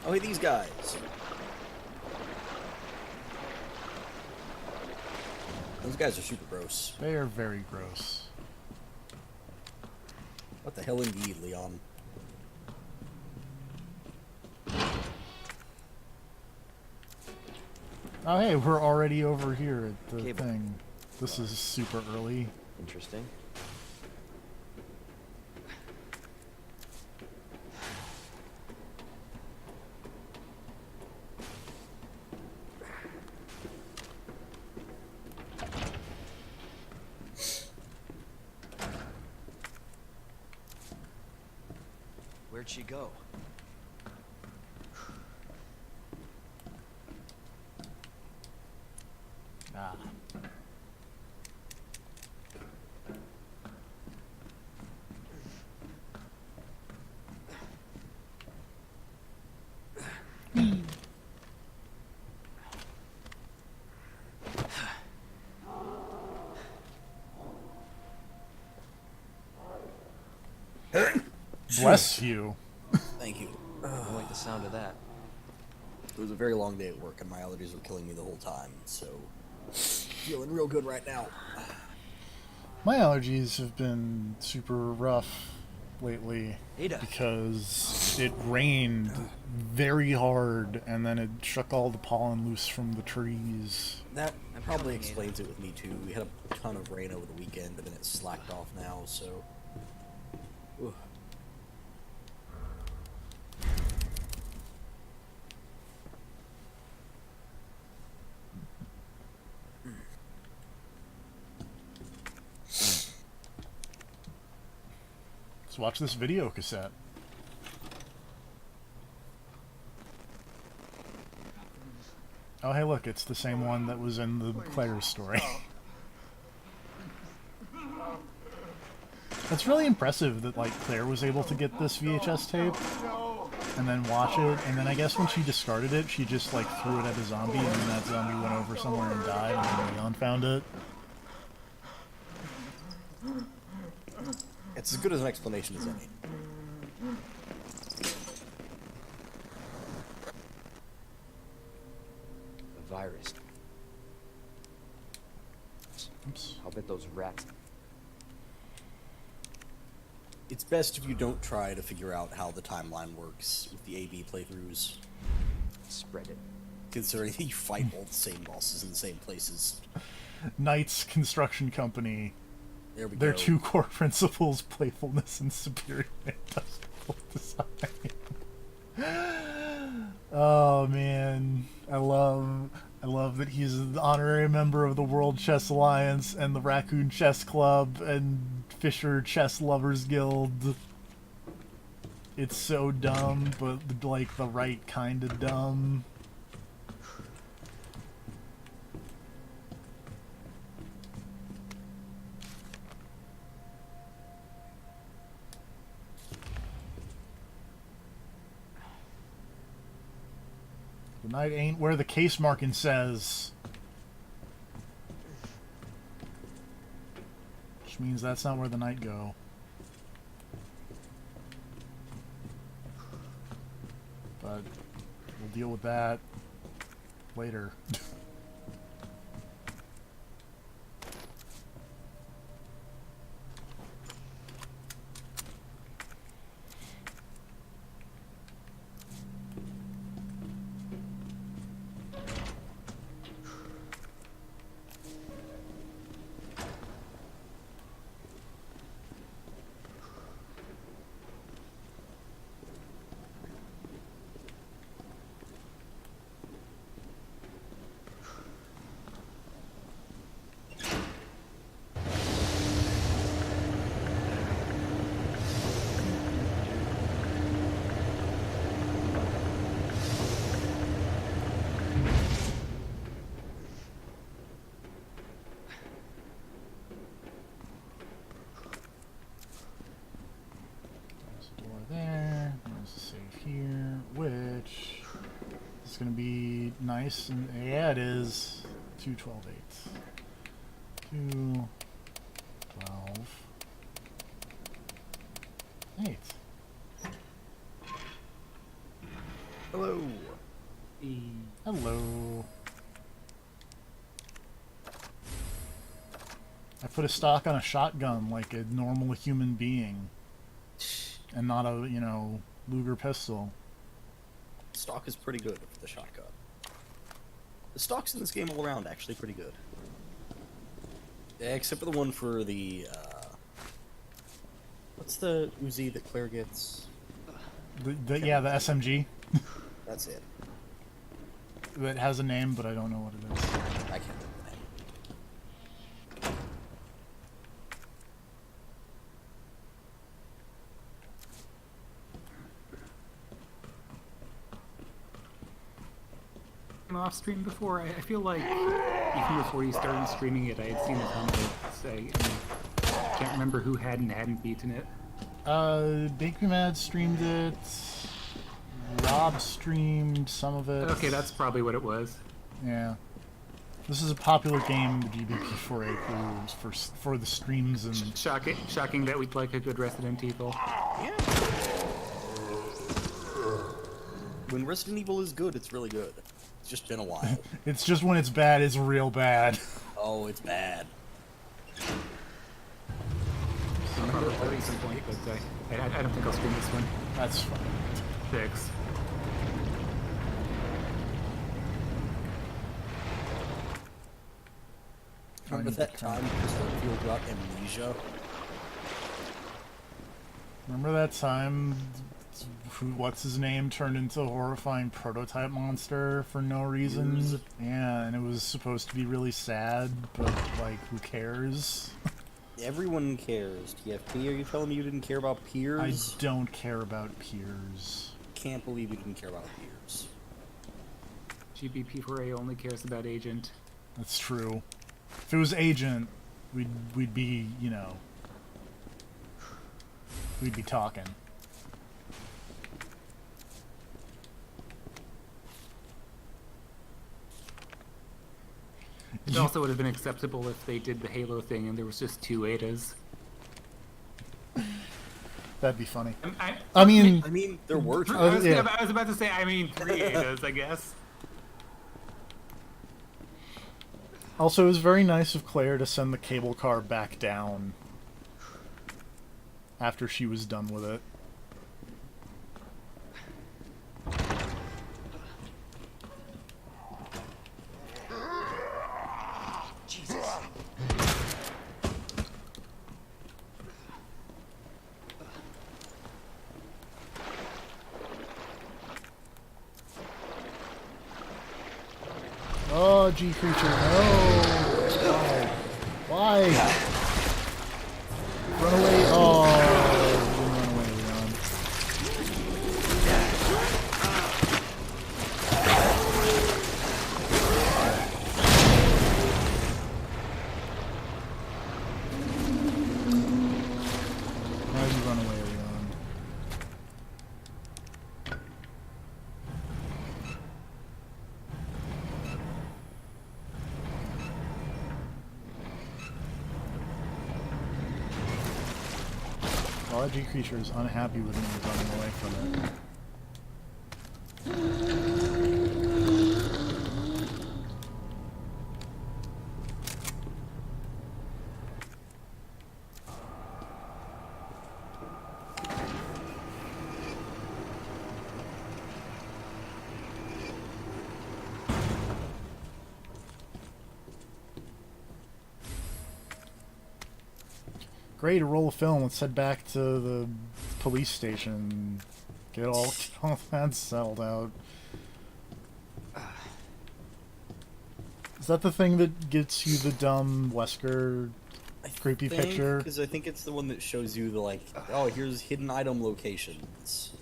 Oh, hey, these guys. Those guys are super gross. They are very gross. What the hell indeed, Leon? Oh hey, we're already over here at the Cable. thing. This is super early. Interesting. Where'd she go? Ah. Bless you. Thank you. I don't like the sound of that. It was a very long day at work, and my allergies were killing me the whole time, so... Feeling real good right now. My allergies have been super rough lately Ada. because it rained very hard and then it shook all the pollen loose from the trees. That probably coming, explains it with me, too. We had a ton of rain over the weekend, but then it slacked off now, so... Ooh. Let's watch this video cassette. Oh, hey, look, it's the same one that was in the Claire's story. It's really impressive that, like, Claire was able to get this VHS tape and then watch it, and then I guess when she discarded it, she just, like, threw it at a zombie, and then that zombie went over somewhere and died, and then Leon found it. It's as good as an explanation as any. The virus. Oops. I'll bet those rats. It's best if you don't try to figure out how the timeline works with the AB playthroughs. Spread it. Considering you fight all the same bosses in the same places. Knight's Construction Company. There we Their go. two core principles, playfulness and superior industrial design. Oh man, I love that he's an honorary member of the World Chess Alliance and the Raccoon Chess Club and Fisher Chess Lovers Guild. It's so dumb, but like the right kind of dumb. The knight ain't where the case marking says. Which means that's not where the knight go. But we'll deal with that later. Gonna be nice, and yeah, it is 212.8. 212.8. Hello. Hello. I put a stock on a shotgun like a normal human being, and not a, you know, Luger pistol. Stock is pretty good for the shotgun. The stocks in this game all around actually pretty good. Yeah, except for the one for the, what's the Uzi that Claire gets? Yeah, the SMG. That's it. It has a name, but I don't know what it is. I can't remember the name. Off stream before. I feel like even before you started streaming it, I had seen a ton of it. I can't remember who had and hadn't beaten it. Bake Me Mad streamed it. Rob streamed some of it. Okay, that's probably what it was. Yeah. This is a popular game, the GBP4A crews, for the streams and... Shocking that we'd like a good Resident Evil. Yeah. When Resident Evil is good, it's really good. It's just been a while. It's just when it's bad, it's real bad. Oh, it's bad. Probably at some point, but I don't think I'll stream this one. That's fine. Thanks. Remember that time Starfield got amnesia? Remember that time what's his name turned into a horrifying prototype monster for no reason? Yeah, and it was supposed to be really sad, but like, who cares? Everyone cares. TFP, are you telling me you didn't care about Piers? I don't care about Piers. Can't believe you didn't care about Piers. GBP4A only cares about Agent. That's true. If it was Agent, we'd be, you know, we'd be talking. It also would have been acceptable if they did the Halo thing and there was just 2 Adas. That'd be funny. I mean, there were. I was about to say, I mean, 3 Adas, I guess. Also, it was very nice of Claire to send the cable car back down after she was done with it. Oh, G creature, no! Why? Run away! Oh, run away, run. Why did you run away, Leon? Well, that G creature is unhappy with me running away from it. Great, a roll of film. Let's head back to the police station. Get all that settled out. Is that the thing that gets you the dumb Wesker creepy picture? Because I think it's the one that shows you the, like, oh, here's hidden item locations.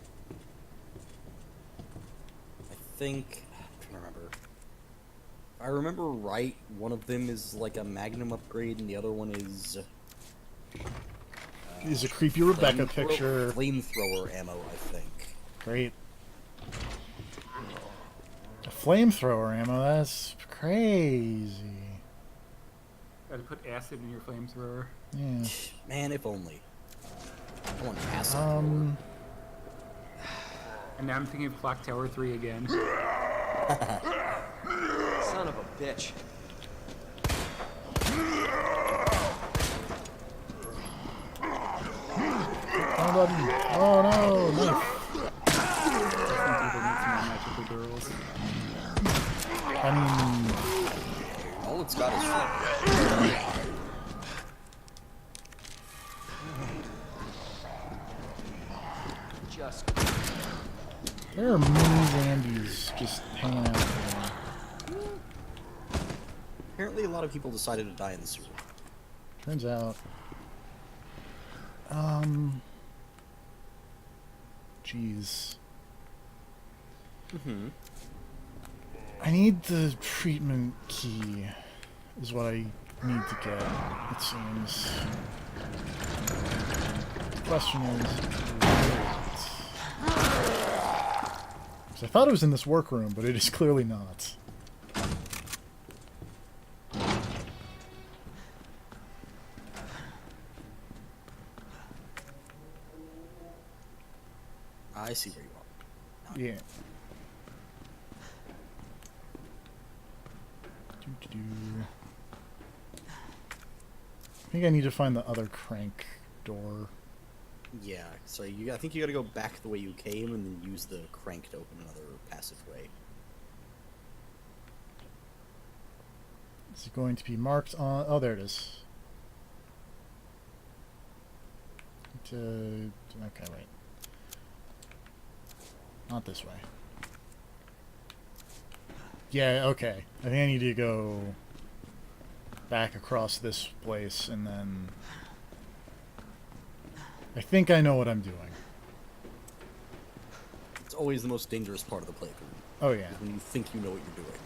I think... I'm trying to remember. If I remember right, one of them is like a Magnum upgrade and the other one is... is a creepy Rebecca picture. Flamethrower ammo, I think. Great. A flamethrower ammo, that's crazy. Gotta put acid in your flamethrower. Yeah. Man, if only. I want acid. And now I'm thinking of Clock Tower 3 again. Son of a bitch. Oh no, knife. People need some more magical girls. I mean... all it's got is flame. Just... there are mini Zambis just hanging out there. Apparently a lot of people decided to die in the sewer. Turns out... jeez. I need the treatment key, is what I need to get, it seems. The question is, because I thought it was in this workroom, but it is clearly not. I see where you are. Yeah. I think I need to find the other crank door. Yeah, so I think you gotta go back the way you came and then use the crank to open another passageway. Is it going to be marked on... oh, there it is. Okay, wait. Not this way. Yeah, okay. I think I need to go back across this place and then... I think I know what I'm doing. It's always the most dangerous part of the playthrough. Oh yeah. When you think you know what you're doing.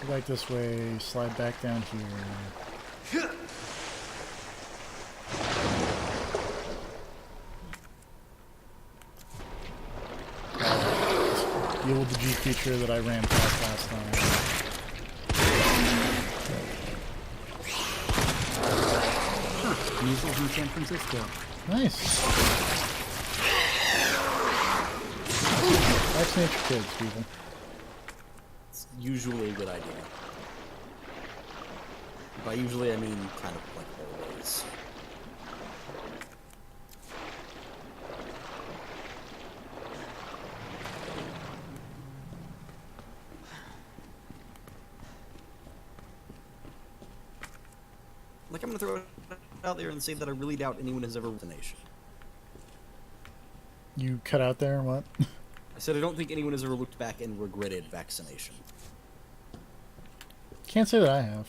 Go back this way, slide back down here. Deal with the G feature that I ran past last time. Measles in San Francisco. Nice. Vaccinate your kids, people. It's usually a good idea. By usually, I mean kind of like always. Like, I'm gonna throw it out there and say that I really doubt anyone has ever vaccination. You cut out there, what? I said I don't think anyone has ever looked back and regretted vaccination. Can't say that I have.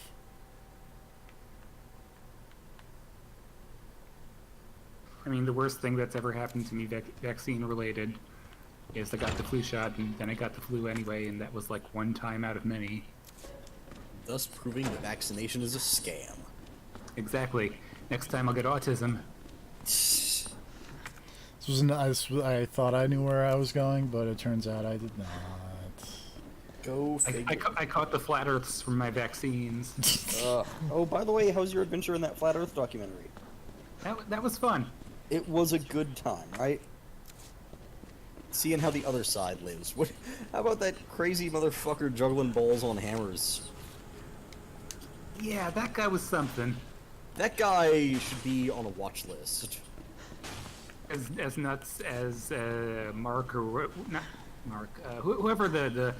I mean, the worst thing that's ever happened to me vaccine related is I got the flu shot and then I got the flu anyway, and that was like one time out of many. Thus proving that vaccination is a scam. Exactly. Next time I'll get autism. This was I thought I knew where I was going, but it turns out I did not. Go figure. I caught the flat earths from my vaccines. Oh, by the way, how's your adventure in that flat earth documentary? That was fun. It was a good time, right? Seeing how the other side lives. How about that crazy motherfucker juggling balls on hammers? Yeah, that guy was something. That guy should be on a watch list. As nuts as Mark, or not Mark, whoever the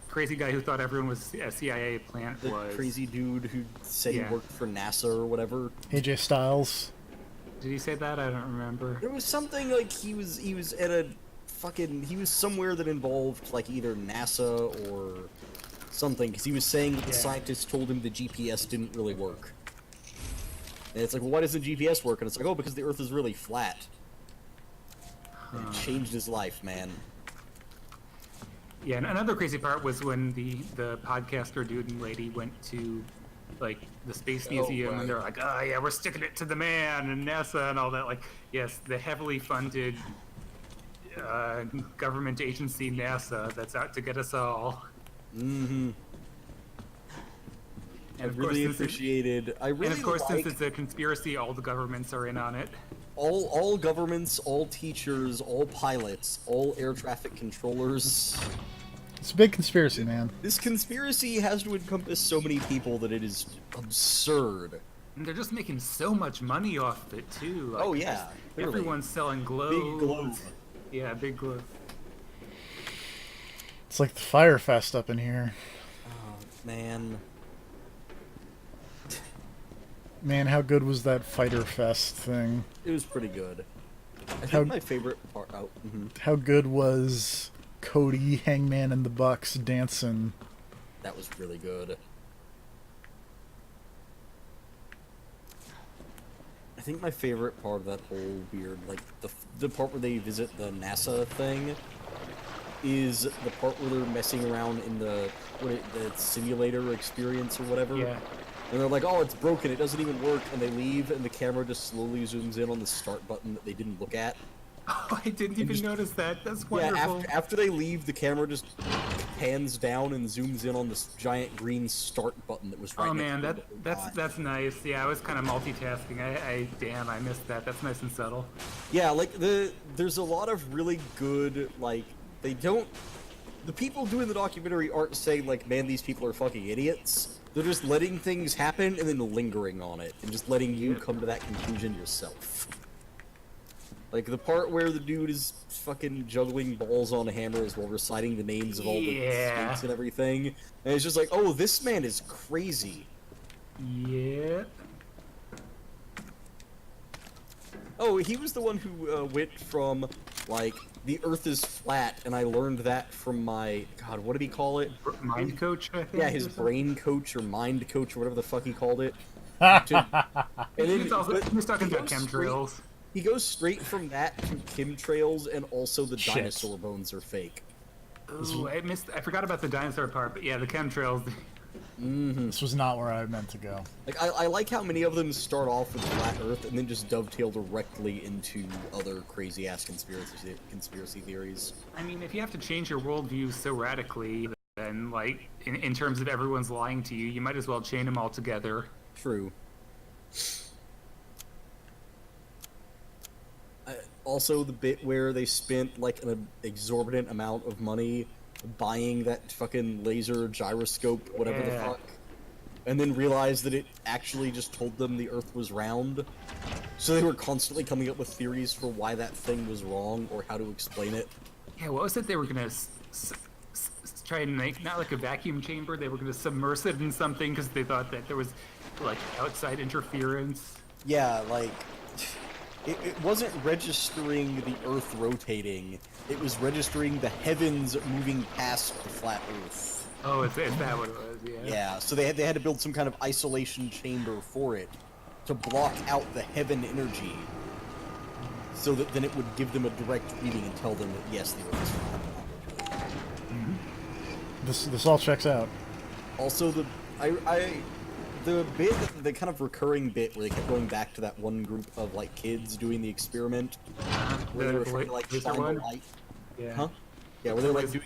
crazy guy who thought everyone was a CIA plant The was. crazy dude who said Yeah. he worked for NASA or whatever. AJ Styles. Did he say that? I don't remember. There was something like he was at a he was somewhere that involved like either NASA or something, because he was saying that the scientists told him the GPS didn't really work. And it's like, well, why doesn't GPS work? And it's like, oh, because the Earth is really flat. And it changed his life, man. Yeah, and another crazy part was when the podcaster dude and lady went to like the space museum, right. and they're like, oh yeah, we're sticking it to the man and NASA and all that. Like, yes, the heavily funded government agency NASA that's out to get us all. Mm-hmm. And I really appreciated. And of course, since it's a conspiracy, all the governments are in on it. All governments, all teachers, all pilots, all air traffic controllers. It's a big conspiracy, man. This conspiracy has to encompass so many people that it is absurd. And they're just making so much money off of it too. Like, Oh yeah, clearly. everyone's selling globes. Big globe. Yeah, big globe. It's like the Fire Fest up in here. Oh man. Man, how good was that Fighter Fest thing? It was pretty good. I How- think my favorite part. Oh, How good was Cody, Hangman, and the Bucks dancing? that was really good. I think my favorite part of that whole weird, like the part where they visit the NASA thing, is the part where they're messing around in the simulator experience or whatever. Yeah. And they're like, oh, it's broken, it doesn't even work, and they leave, and the camera just slowly zooms in on the start button that they didn't look at. Oh, I didn't even notice that. That's wonderful. Yeah, after they leave, the camera just pans down and zooms in on this giant green start button that was right Oh next man, to it. that's nice. Yeah, I was kind of multitasking. I missed that. That's nice and subtle. Yeah, like there's a lot of really good, like, the people doing the documentary aren't saying like, man, these people are fucking idiots. They're just letting things happen and then lingering on it and just letting you come to that conclusion yourself. Like the part where the dude is fucking juggling balls on hammers while reciting the names of all the states and everything. And it's just like, oh, this man is crazy. Yeah. Oh, he was the one who went from, like, the Earth is flat, and I learned that from my, God, what did he call it? Mind coach, I think. Yeah, his brain coach or mind coach or whatever the fuck he called it. And then, He's also but he's talking he about goes chemtrails. He goes straight from that to chemtrails, and also the Shit. dinosaur bones are fake. Ooh, I forgot about the dinosaur part, but yeah, the chemtrails. This was not where I meant to go. Like, I like how many of them start off with flat Earth and then just dovetail directly into other crazy-ass conspiracy theories. I mean, if you have to change your worldview so radically, then, like, in terms of everyone's lying to you, you might as well chain them all together. True. Also, the bit where they spent, like, an exorbitant amount of money buying that fucking laser gyroscope, whatever the fuck, and then realized that it actually just told them the Earth was round. So they were constantly coming up with theories for why that thing was wrong or how to explain it. Yeah, what was it they were gonna try and make? Not like a vacuum chamber, they were gonna submerge it in something because they thought that there was, like, outside interference. Yeah, like, it wasn't registering the Earth rotating, it was registering the heavens moving past the flat Earth. Oh, is that what it was? Yeah. Yeah, so they had to build some kind of isolation chamber for it to block out the heaven energy, so that then it would give them a direct reading and tell them that yes, the Earth is round. This all checks out. Also, the bit, the kind of recurring bit where they kept going back to that one group of, like, kids doing the experiment, where they were trying to, like, shine the light. Yeah. Huh? Yeah, where they're, like, doing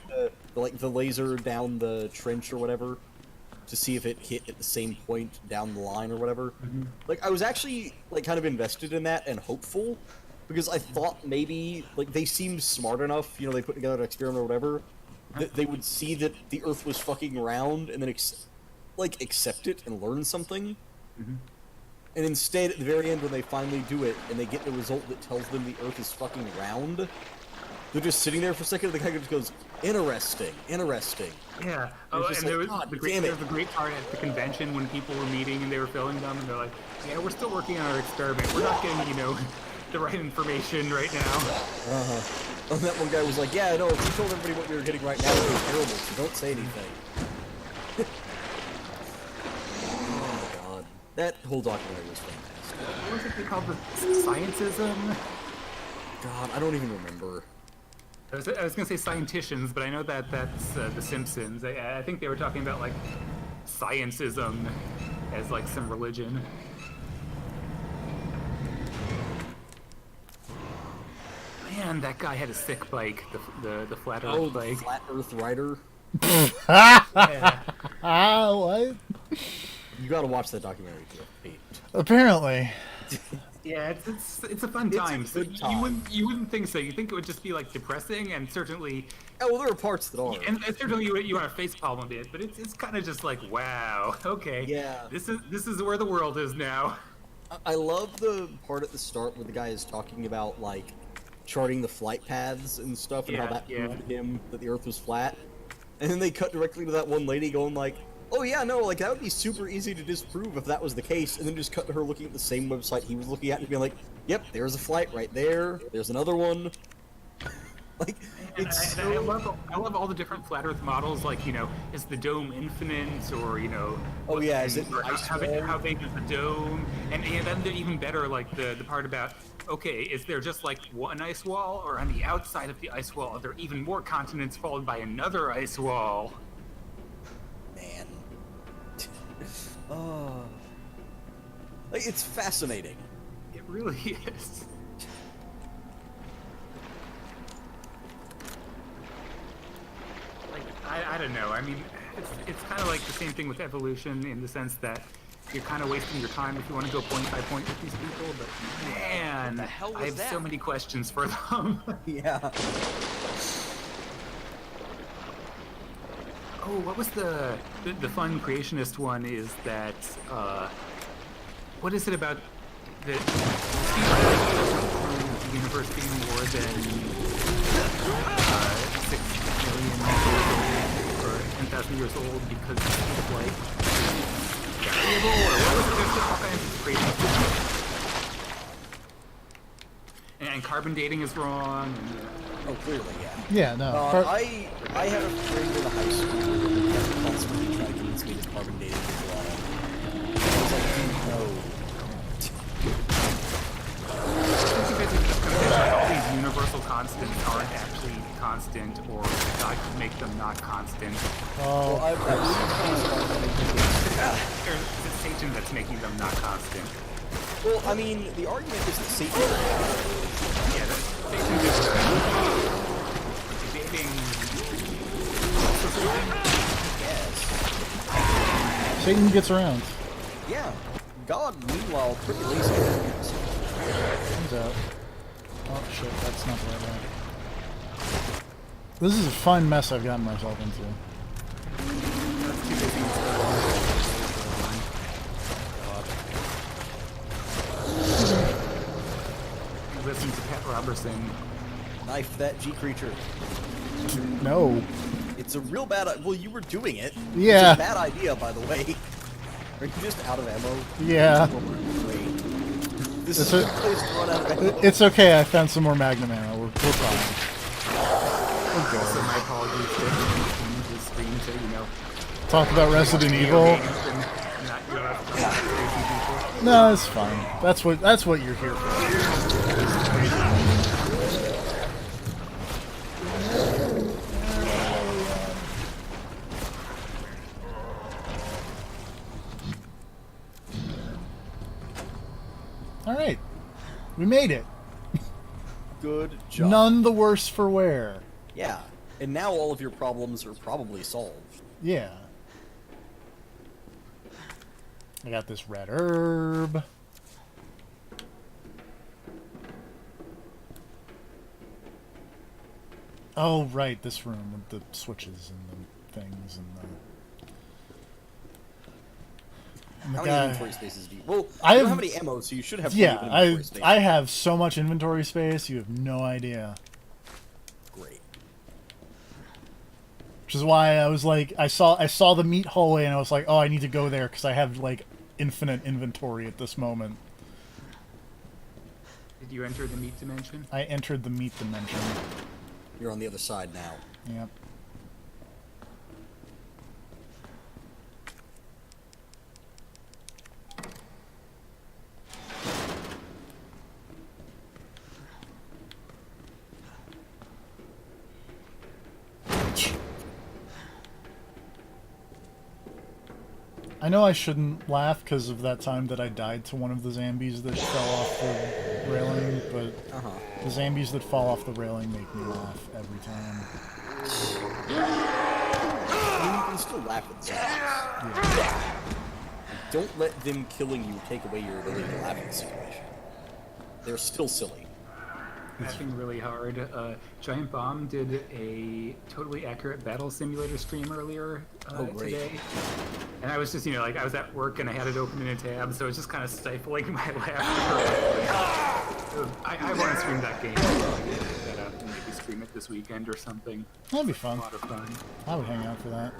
the laser down the trench or whatever to see if it hit at the same point down the line or whatever. Like, I was actually, like, kind of invested in that and hopeful, because I thought maybe, like, they seemed smart enough, you know, they put together an experiment or whatever, that they would see that the Earth was fucking round and then accept it and learn something. And instead, at the very end, when they finally do it and they get the result that tells them the Earth is fucking round, they're just sitting there for a second and the guy just goes, interesting. Yeah. Oh, and there was the great part at the convention when people were meeting and they were filling them, and they're like, yeah, we're still working on our experiment. We're not getting, the right information right now. And that one guy was like, yeah, no, if you told everybody what we were getting right now, it was terrible, so don't say anything. Oh my god. That whole documentary was fantastic. What was it they called? The scientism? God, I don't even remember. I was going to say scienticians, but I know that's The Simpsons. I think they were talking about, like, sciencism as, like, some religion. Man, that guy had a sick bike, the Flat Earth bike. The Flat Earth Rider. Yeah. What? You gotta watch that documentary, Pete. Apparently. Yeah, it's a fun time. It's a good time. You wouldn't think so. You think it would just be, like, depressing, and certainly. Oh, well, there are parts that are. And certainly you want to face palm a bit, but it's kind of just like, wow, okay. Yeah. This is where the world is now. I love the part at the start where the guy is talking about, like, charting the flight paths and stuff, and how that proved to him that the Earth was flat. And then they cut directly to that one lady going like, oh yeah, no, like, that would be super easy to disprove if that was the case, and then just cut to her looking at the same website he was looking at and being like, yep, there's a flight right there, there's another one. Like, I love all the different flat Earth models, like, is the dome infinite, or, Oh yeah, is it how big is the dome? And then they're even better, like, the part about, okay, is there just, like, one ice wall, or on the outside of the ice wall are there even more continents followed by another ice wall? Man. Oh. Like, it's fascinating. It really is. Like, I don't know. I mean, it's kind of like the same thing with evolution in the sense that you're kind of wasting your time if you want to go point by point with these people, but man, What the hell was I have that? so many questions for them. Yeah. Oh, what was the fun creationist one is that, what is it about the universe being more than 6 million or 10,000 years old because it's like variable, or what was it? There's all kinds of crazy stuff. And carbon dating is wrong. Oh, clearly, yeah. Yeah, no. I had a friend in high school who constantly tried to convince me that carbon dating was wrong. I was like, dude, no. constants aren't actually constant, or God could make them not constant. Oh. Well, Or is it Satan that's making them not constant? well, I mean, the argument is that Satan. Yeah, Satan just dating. Yes. Satan gets around. Yeah. God, meanwhile, pretty lazy. Comes out. Oh shit, that's not the right way. This is a fun mess I've gotten myself into. That's too busy. Listen to Pat Robertson. Knife that G creature. No. It's a real bad. Well, you were doing it. Yeah. It's a bad idea, by the way. Are you just out of ammo? Yeah. Great. This It's is a place to run out of ammo. It's okay, I found some more Magnum ammo. We're fine. We're good. So my apologies for the stream to, Talk about Resident Evil. and not your people. No, it's fine. That's what you're here for. All right, we made it. Good job. None the worse for wear. Yeah. And now all of your problems are probably solved. Yeah. I got this red herb. Oh, right, this room with the switches and the things and the... And the How guy... many inventory spaces do you... Well, I you don't have have any ammo, so you should have Yeah, plenty of inventory space. I have so much inventory space, you have no idea. Great. Which is why I was like, I saw the meat hallway and I was like, oh, I need to go there because I have like infinite inventory at this moment. Did you enter the meat dimension? I entered the meat dimension. You're on the other side now. Yep. I know I shouldn't laugh because of that time that I died to one of the zombies that fell off the railing, but the zombies that fall off the railing make me laugh every time. I mean, you can still laugh at zombies. Yeah. Don't let them killing you take away your ability to laugh at the situation. They're still silly. Laughing really hard. Giant Bomb did a totally accurate battle simulator stream earlier today. And I was just, like, I was at work and I had it open in a tab, so it was just kind of stifling my laughter. I want to stream that game. Maybe stream it this weekend or something. That'd be fun. A lot of fun. I would hang out for that.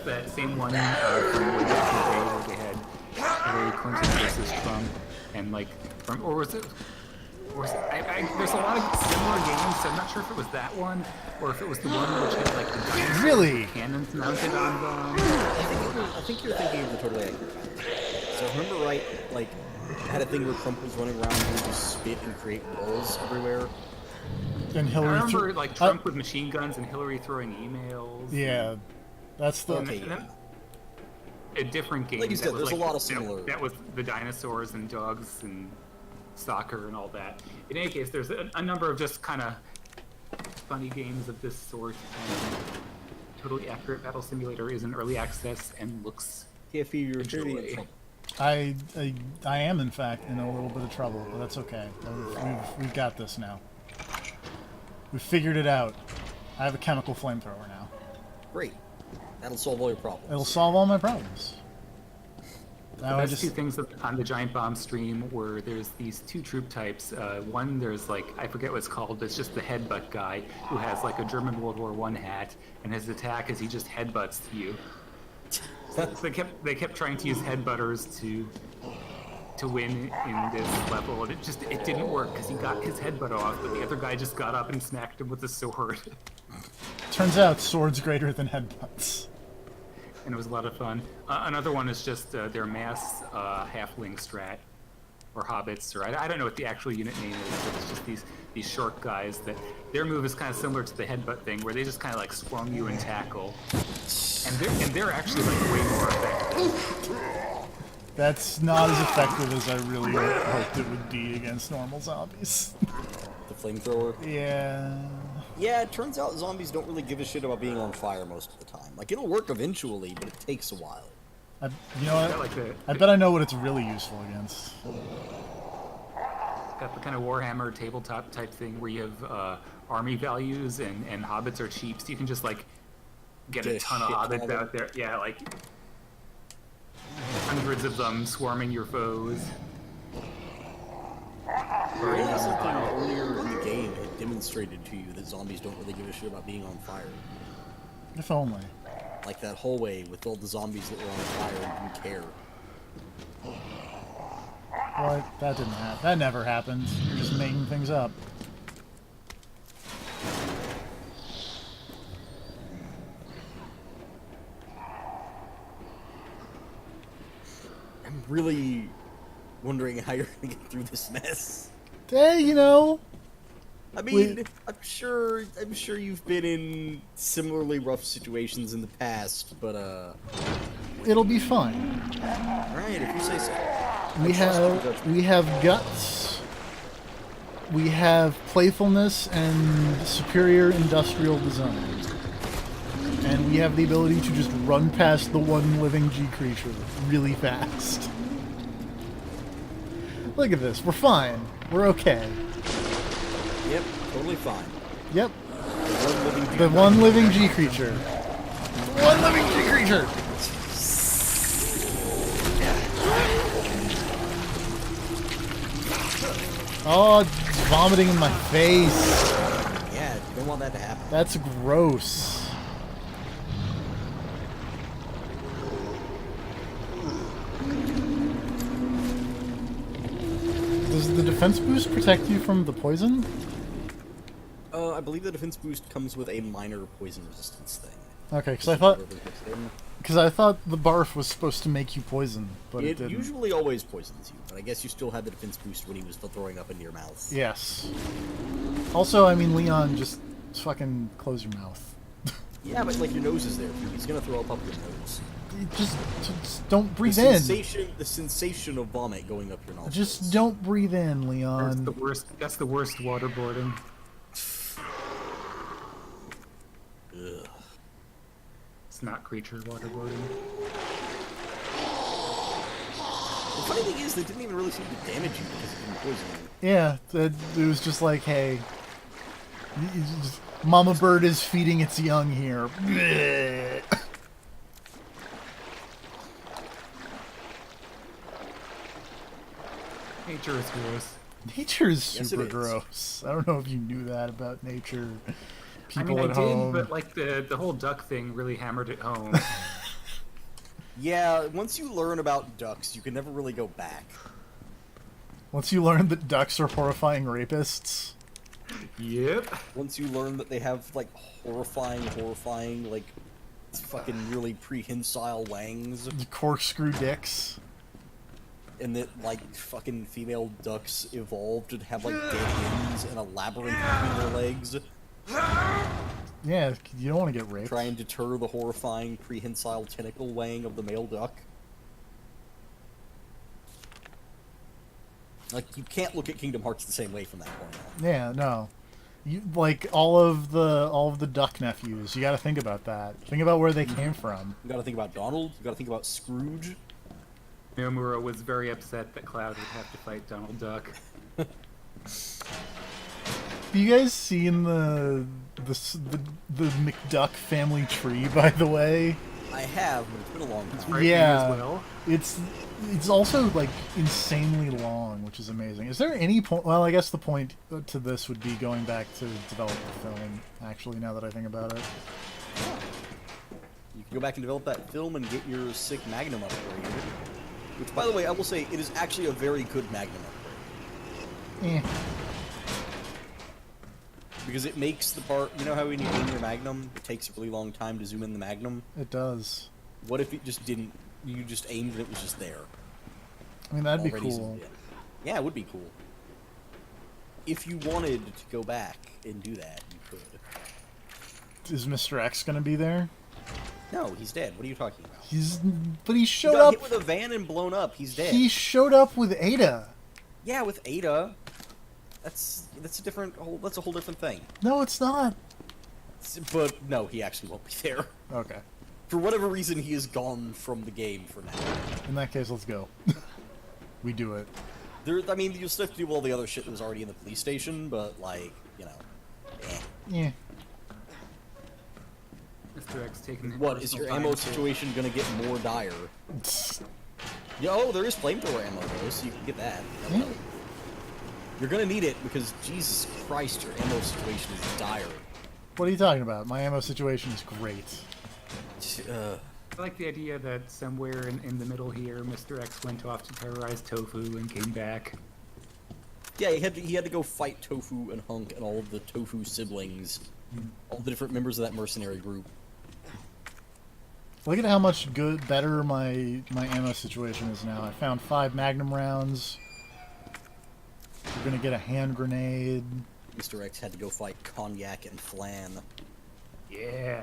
That same one from way back in the day where they had Hillary Clinton versus Trump, and like, or was it? There's a lot of similar games, so I'm not sure if it was that one or if it was the one which had like the dinosaurs cannons mounted on them. I think you're thinking of the totally accurate one. So if I remember right, like, it had a thing where Trump was running around and just spit and create walls everywhere. And Hillary. I remember like Trump with machine guns and Hillary throwing emails. Yeah, that's the. Okay. A different game. Like you said, there's like, a lot of similar. That was the dinosaurs and dogs and soccer and all that. In any case, there's a number of just kind of funny games of this sort. And Totally Accurate Battle Simulator is in early access and looks. TFE, you're truly in trouble. I am in fact in a little bit of trouble, but that's okay. We've got this now. We figured it out. I have a chemical flamethrower now. Great. That'll solve all your problems. It'll solve all my problems. Now There's two things on the Giant Bomb stream where there's these two troop types. One, there's like, I forget what it's called, but it's just the headbutt guy who has like a German World War I hat, and his attack is he just headbutts you. They kept trying to use headbutters to win in this level, and it didn't work because he got his headbutt off, but the other guy just got up and smacked him with a sword. Turns out swords greater than headbutts. And it was a lot of fun. Another one is just their mass halfling strat, hobbits, or I don't know what the actual unit name is, but it's just these short guys that their move is kind of similar to the headbutt thing, where they just kind of like swarm you and tackle, and they're actually like way more effective. That's not as effective as I really hoped it would be against normal zombies. The flamethrower? Yeah. Yeah, it turns out zombies don't really give a shit about being on fire most of the time. Like, it'll work eventually, but it takes a while. You know what? I bet I know what it's really useful against. Got the kind of Warhammer tabletop type thing where you have army values and hobbits are cheap, so you can just like get a ton of hobbits out there. Yeah, like hundreds of them swarming your foes. Earlier in the game, it demonstrated to you that zombies don't really give a shit about being on fire. If only. Like that hallway with all the zombies that were on fire and didn't care. What? That didn't happen. That never happens. You're just making things up. I'm really wondering how you're gonna get through this mess. Hey, you know. I mean, I'm sure you've been in similarly rough situations in the past, but it'll be fine. Alright, if you say so. We have guts. We have playfulness and superior industrial design. And we have the ability to just run past the one living G creature really fast. Look at this. We're fine. We're okay. Yep, totally fine. Yep. The one living G creature. The one living G creature! Oh, it's vomiting in my face. Yeah, you don't want that to happen. That's gross. Does the defense boost protect you from the poison? I believe the defense boost comes with a minor poison resistance thing. Okay, because I thought the barf was supposed to make you poison, but it didn't. Usually always poisons you, but I guess you still had the defense boost when he was throwing up into your mouth. Yes. Also, I mean, Leon, just fucking close your mouth. Yeah, but like your nose is there. He's gonna throw up your nose. Just don't breathe in. The sensation of vomit going up your nostrils. Just don't breathe in, Leon. That's the worst waterboarding. Ugh. It's not creature waterboarding. The funny thing is, they didn't even really seem to damage you because it didn't poison you. Yeah, it was just like, hey, Mama Bird is feeding its young here. Nature is gross. Nature is super gross. I don't know if you knew that about nature. People I at home. did, but like the whole duck thing really hammered it home. Yeah, once you learn about ducks, you can never really go back. Once you learn that ducks are horrifying rapists. Yep. Once you learn that they have like horrifying, like fucking really prehensile wangs. Corkscrew dicks. And that like fucking female ducks evolved to have like dead ends and a labyrinth between their legs. Yeah, you don't want to get raped. Try and deter the horrifying prehensile tentacle wang of the male duck. Like, you can't look at Kingdom Hearts the same way from that point on. Yeah, no. You like all of the duck nephews. You got to think about that. Think about where they came from. You got to think about Donald. You got to think about Scrooge. Nomura was very upset that Cloud would have to fight Donald Duck. Have you guys seen the McDuck family tree, by the way? I have, but it's been a long time. Yeah, as well. It's also like insanely long, which is amazing. Is there any point? Well, I guess the point to this would be going back to develop the film. Actually, now that I think about it, you can go back and develop that film and get your sick Magnum upgrade. Which, by the way, I will say, it is actually a very good Magnum upgrade. Because it makes the part, you know how when you aim your Magnum, it takes a really long time to zoom in the Magnum? It does. What if it just didn't, you just aimed and it was just there? I mean, that'd be cool. Yeah, it would be cool. If you wanted to go back and do that, you could. Is Mr. X gonna be there? No, he's dead. What are you talking about? But he He showed got up. hit with a van and blown up. He's dead. He showed up with Ada. Yeah, with Ada. That's a different whole. That's a whole different thing. No, it's not. But no, he actually won't be there. Okay. For whatever reason, he is gone from the game for now. In that case, let's go. We do it. I mean, you'll still have to do all the other shit that was already in the police station, but like, you know, Yeah. Mr. X taking his What is your ammo situation gonna get more dire? Yeah, oh, there is flamethrower ammo though, so you can get that. Yeah. You're gonna need it because Jesus Christ, your ammo situation is dire. What are you talking about? My ammo situation is great. I like the idea that somewhere in the middle here, Mr. X went off to terrorize Tofu and came back. Yeah, he had to go fight Tofu and Hunk and all of the Tofu siblings, all the different members of that mercenary group. Look at how much better my ammo situation is now. I found 5 Magnum rounds. We're gonna get a hand grenade. Mr. X had to go fight Cognac and Flan. Yeah.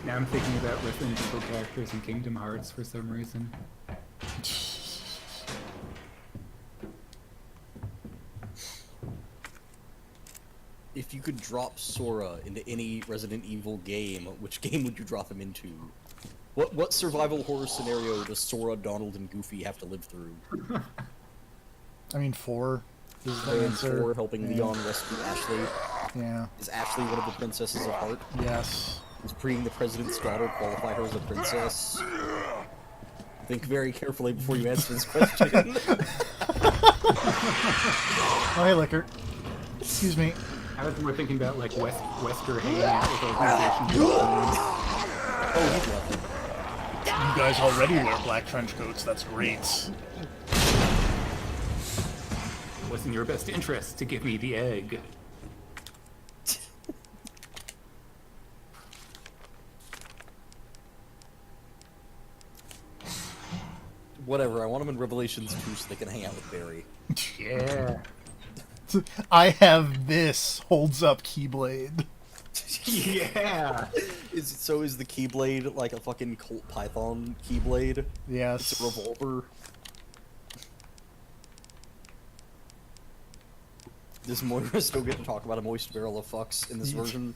Now I'm thinking about Resident Evil characters in Kingdom Hearts for some reason. If you could drop Sora into any Resident Evil game, which game would you drop him into? What survival horror scenario does Sora, Donald, and Goofy have to live through? I mean, 4 is the And answer. 4 helping Leon rescue Ashley. Yeah. Is Ashley one of the princesses of Heart? Yes. Does freeing the president's daughter qualify her as a princess? Think very carefully before you answer this question. Oh, hey, Liquor. Excuse me. I was more thinking about like Wesker hanging out with organizations. Oh, he's lovely. You guys already wear black trench coats. That's great. It was in your best interest to give me the egg. Whatever, I want them in Revelations 2 so they can hang out with Barry. Yeah. I have this holds up Keyblade. Yeah. Is the Keyblade like a fucking Colt Python Keyblade? Yes. It's a revolver. Does Moira still get to talk about a moist barrel of fucks in this version?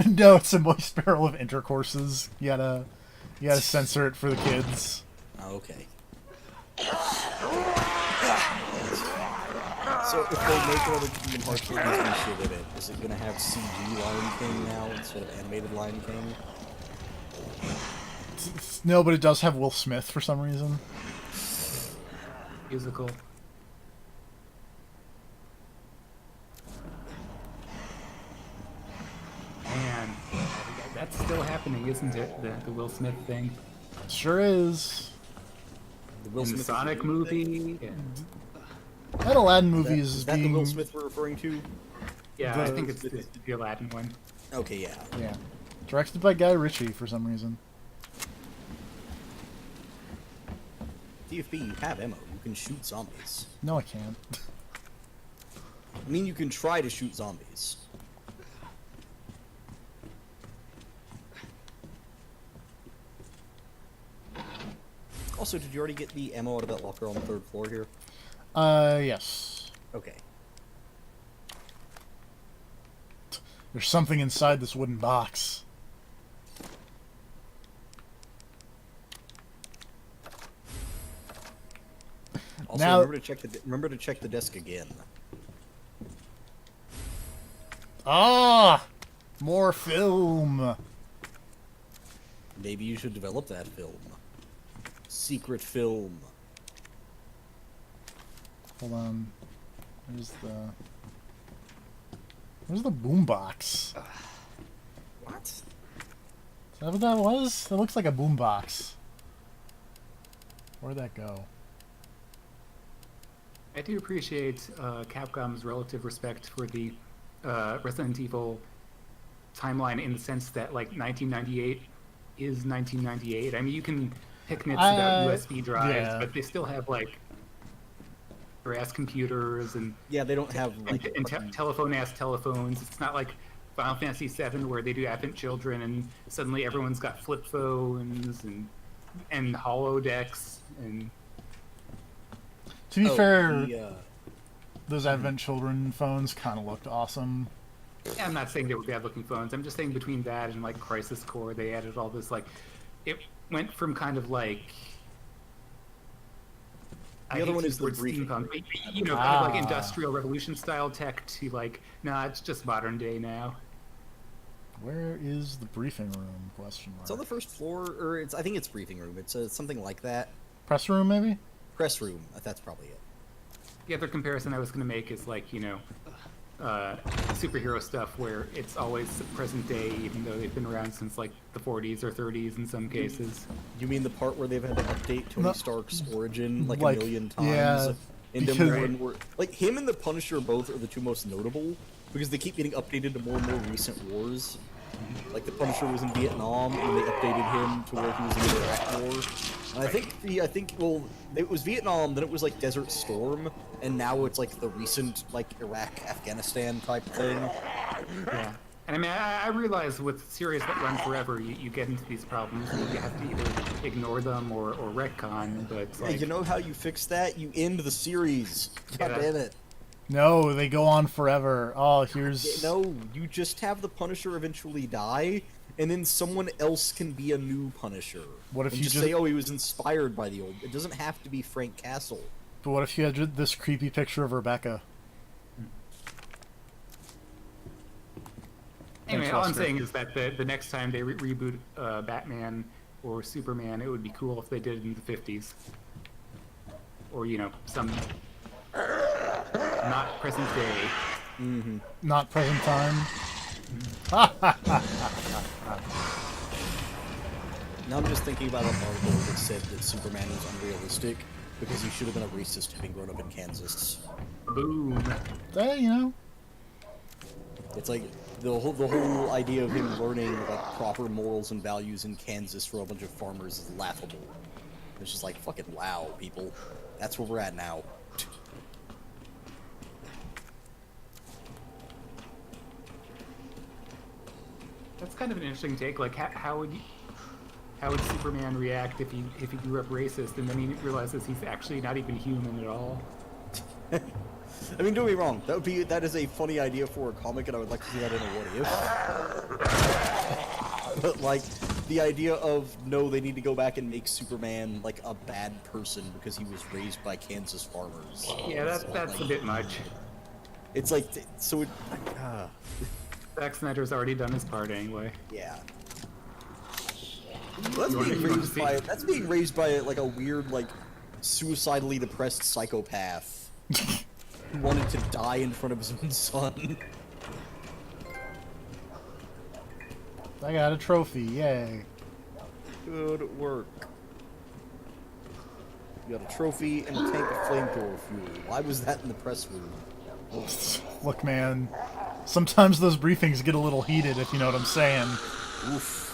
No, it's a moist barrel of intercourses. You gotta censor it for the kids. Okay. So if they make another Kingdom Hearts series and shit in it, is it gonna have CG Lion King now instead of animated Lion King? No, but it does have Will Smith for some reason. Musical. Man, that's still happening, isn't it? The Will Smith thing. Sure is. The Will In the Smith Sonic movie. Yeah, That Aladdin movie is is that being... the Will Smith we're referring to? yeah, I think it's the Aladdin one. Okay, yeah. Yeah. Directed by Guy Ritchie for some reason. DFB, you have ammo. You can shoot zombies. No, I can't. I mean, you can try to shoot zombies. Also, did you already get the ammo out of that locker on the 3rd floor here? Yes. Okay. There's something inside this wooden box. Also, Now- remember to check the desk again. Ah! More film! Maybe you should develop that film. Secret film. Hold on. Where's the... Where's the boombox? What? Is that what that was? That looks like a boombox. Where'd that go? I do appreciate Capcom's relative respect for the Resident Evil timeline in the sense that, like, 1998 is 1998. I mean, you can pick nits about USB drives, but they still have, like, ass computers and yeah, they don't have like telephone-ass telephones. It's not like Final Fantasy VII where they do advent children and suddenly everyone's got flip phones and holodecks and. To be fair, those Advent Children phones kind of looked awesome. Yeah, I'm not saying they were bad-looking phones. I'm just saying between that and, like, Crisis Core, they added all this, like... It went from kind of, like... The other one is the briefing. Steampunk, you know, kind of like Industrial Revolution-style tech to, like, nah, it's just modern day now. Where is the briefing room? Question mark. It's on the first floor, or I think it's briefing room. It's something like that. Press room, maybe? Press room. That's probably it. The other comparison I was going to make is, like, you know, superhero stuff where it's always present day, even though they've been around since, like, the 40s or 30s in some cases. You mean the part where they've had to update Tony Stark's origin like a million times? Yeah, like, him and the Punisher both are the two most notable, because they keep getting updated to more and more recent wars. Like, the Punisher was in Vietnam, and they updated him to where he was in the Iraq War. And I think, well, it was Vietnam, then it was, like, Desert Storm, and now it's, like, the recent, like, Iraq-Afghanistan type thing. Yeah. And I mean, I realize with series that run forever, you get into these problems, and you have to either ignore them or retcon, but it's like... Yeah, you know how you fix that? You end the series. God damn it. No, they go on forever. Oh, here's... No, you just have the Punisher eventually die, and then someone else can be a new Punisher. What if and you just say, oh, he was inspired by the old... It doesn't have to be Frank Castle. But what if you had this creepy picture of Rebecca? Anyway, all I'm saying is that the next time they reboot Batman or Superman, it would be cool if they did it in the 50s. Or, you know, some... not present day. Mm-hmm. Not present time. Now I'm just thinking about an article that said that Superman was unrealistic because he should have been a racist having grown up in Kansas. Boom. Hey, you know. It's like the whole idea of him learning like proper morals and values in Kansas for a bunch of farmers is laughable. It's just like, fucking wow, people. That's where we're at now. That's kind of an interesting take. Like, how would Superman react if he grew up racist and then he realizes he's actually not even human at all? I mean, don't get me wrong. That is a funny idea for a comic, and I would like to see that in a What If. But like, the idea of no, they need to go back and make Superman like a bad person because he was raised by Kansas farmers. Yeah, that's like, a bit much. It's like so. Zack Snyder's already done his part anyway. Yeah. Well, that's being raised by like a weird, like, suicidally depressed psychopath who wanted to die in front of his own son. I got a trophy, yay. Good work. You got a trophy and a tank of flamethrower fuel. Why was that in the press room? Look, man, sometimes those briefings get a little heated, if you know what I'm saying. Oof.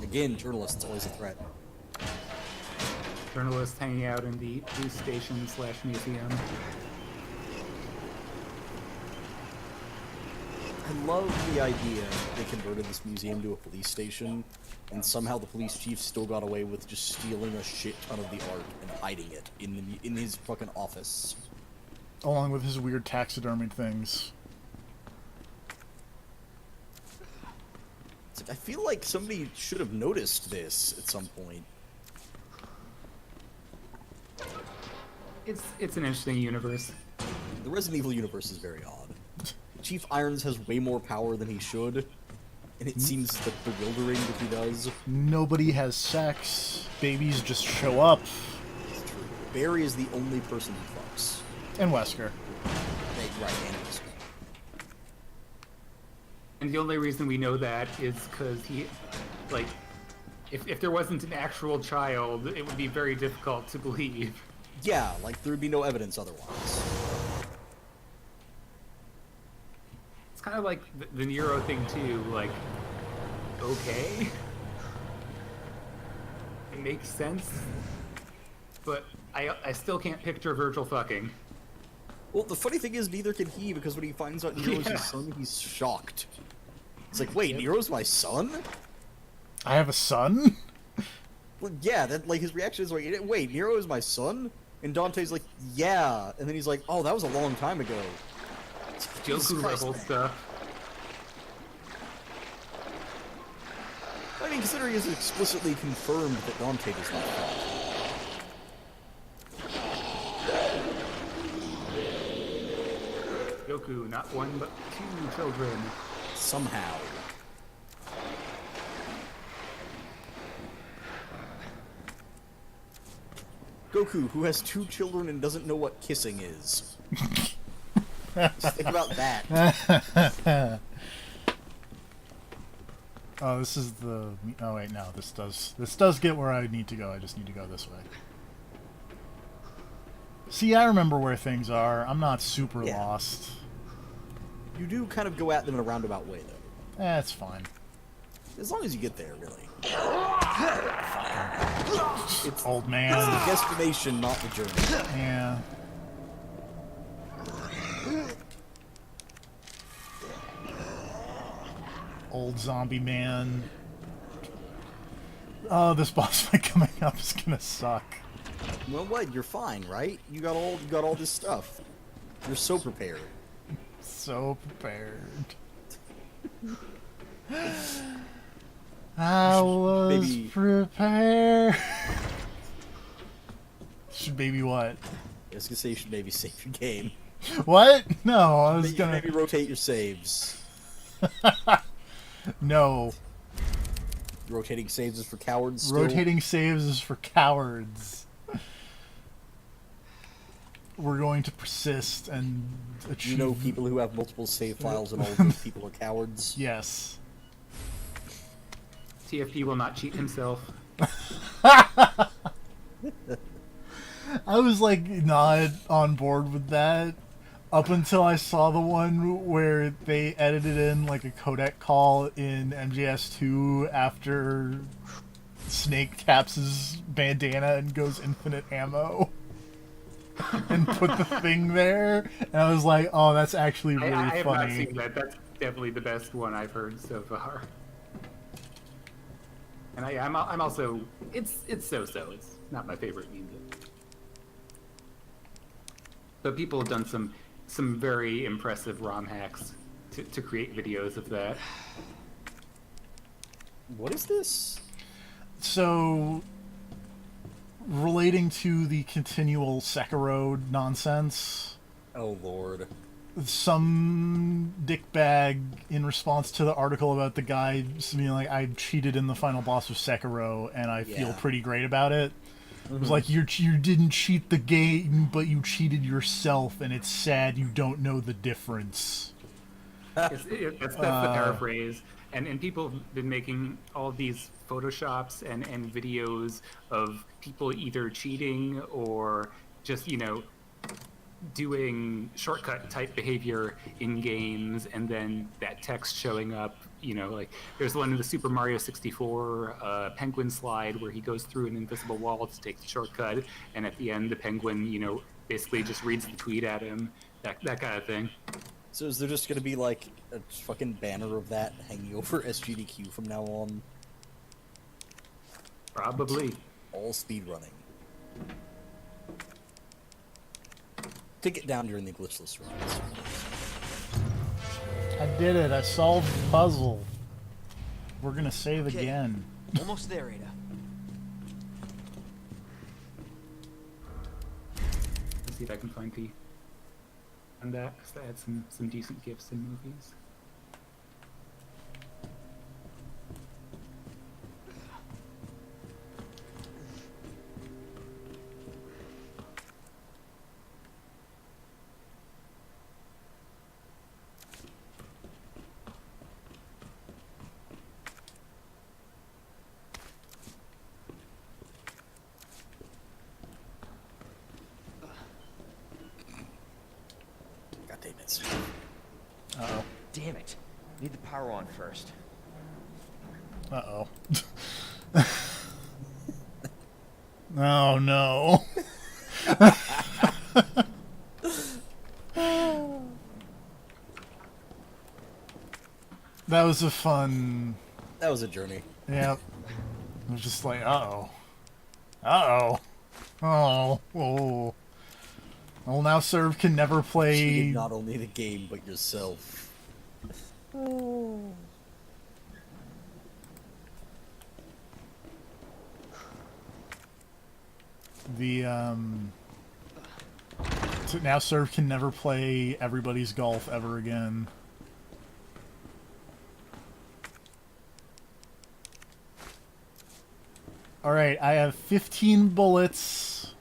Again, journalists always a threat. Journalists hanging out in the police station / museum. I love the idea they converted this museum to a police station, and somehow the police chief still got away with just stealing a shit ton of the art and hiding it in his fucking office. Along with his weird taxidermied things. I feel like somebody should have noticed this at some point. It's an interesting universe. The Resident Evil universe is very odd. Chief Irons has way more power than he should, and it seems like bewildering that he does. Nobody has sex. Babies just show up. It's true. Barry is the only person he fucks. And Wesker. Right, and Wesker. And the only reason we know that is because he, like, if there wasn't an actual child, it would be very difficult to believe. Yeah, like, there would be no evidence otherwise. It's kind of like the Nero thing, too. Like, okay. It makes sense. But I still can't picture Virgil fucking. Well, the funny thing is, neither can he, because when he finds out Nero's his son, he's shocked. It's like, wait, Nero's my son? I have a son? Well, yeah, that, like, his reaction is like, wait, Nero is my son? And Dante's like, yeah. And then he's like, oh, that was a long time ago. Goku level stuff. I mean, considering it's explicitly confirmed that Dante does not fight. Goku, not one but two children. Somehow. Goku, who has 2 children and doesn't know what kissing is. Just think about that. Oh, this is the... Oh, wait, no. This does get where I need to go. I just need to go this way. See, I remember where things are. I'm not super lost. You do kind of go at them in a roundabout way, though. It's fine. As long as you get there, really. It's old man. It's the destination, not the journey. Yeah. Old zombie man. Oh, this boss fight coming up is gonna suck. Well, what? You're fine, right? You got all this stuff. You're so prepared. So prepared. I was prepared. Should maybe what? I was gonna say you should maybe save your game. What? No, I was gonna maybe rotate your saves. No. Rotating saves is for cowards. Still? Rotating saves is for cowards. We're going to persist and achieve... You know people who have multiple save files and all of those people are cowards? Yes. TFP will not cheat himself. I was like not on board with that up until I saw the one where they edited in like a codec call in MGS2 after Snake taps his bandana and goes infinite ammo. And put the thing there, and I was like, "Oh, that's actually really I have funny." not seen that. That's definitely the best one I've heard so far. And I'm also it's so-so. It's not my favorite music. But people have done some very impressive ROM hacks to create videos of that. What is this? So, relating to the continual Sekiro nonsense. Oh lord. Some dickbag in response to the article about the guy being like, I cheated in the final boss of Sekiro and I feel pretty great about it. It was like, you didn't cheat the game, but you cheated yourself, and it's sad you don't know the difference. That's the paraphrase. And people have been making all these photoshops and videos of people either cheating or just, doing shortcut type behavior in games, and then that text showing up, like there's one in the Super Mario 64 penguin slide where he goes through an invisible wall to take the shortcut, and at the end the penguin, basically just reads the tweet at him, that kind of thing. So is there just gonna be like a fucking banner of that hanging over SGDQ from now on? Probably. All speedrunning. Take it down during the glitchless runs. I did it. I solved the puzzle. We're gonna save again. Almost there, Ada. Let's see if I can find the on that, because that had some decent gifs in movies. damn it. Uh-oh. Damn it. Need the power on first. Uh-oh. Oh, no. That was a fun... That was a journey. Yep. I was just like, uh-oh. Uh-oh. Oh. Oh. Well, now Serve can never play... Cheated not only the game, but yourself. The, so now Serve can never play Everybody's Golf ever again. Alright, I have 15 bullets,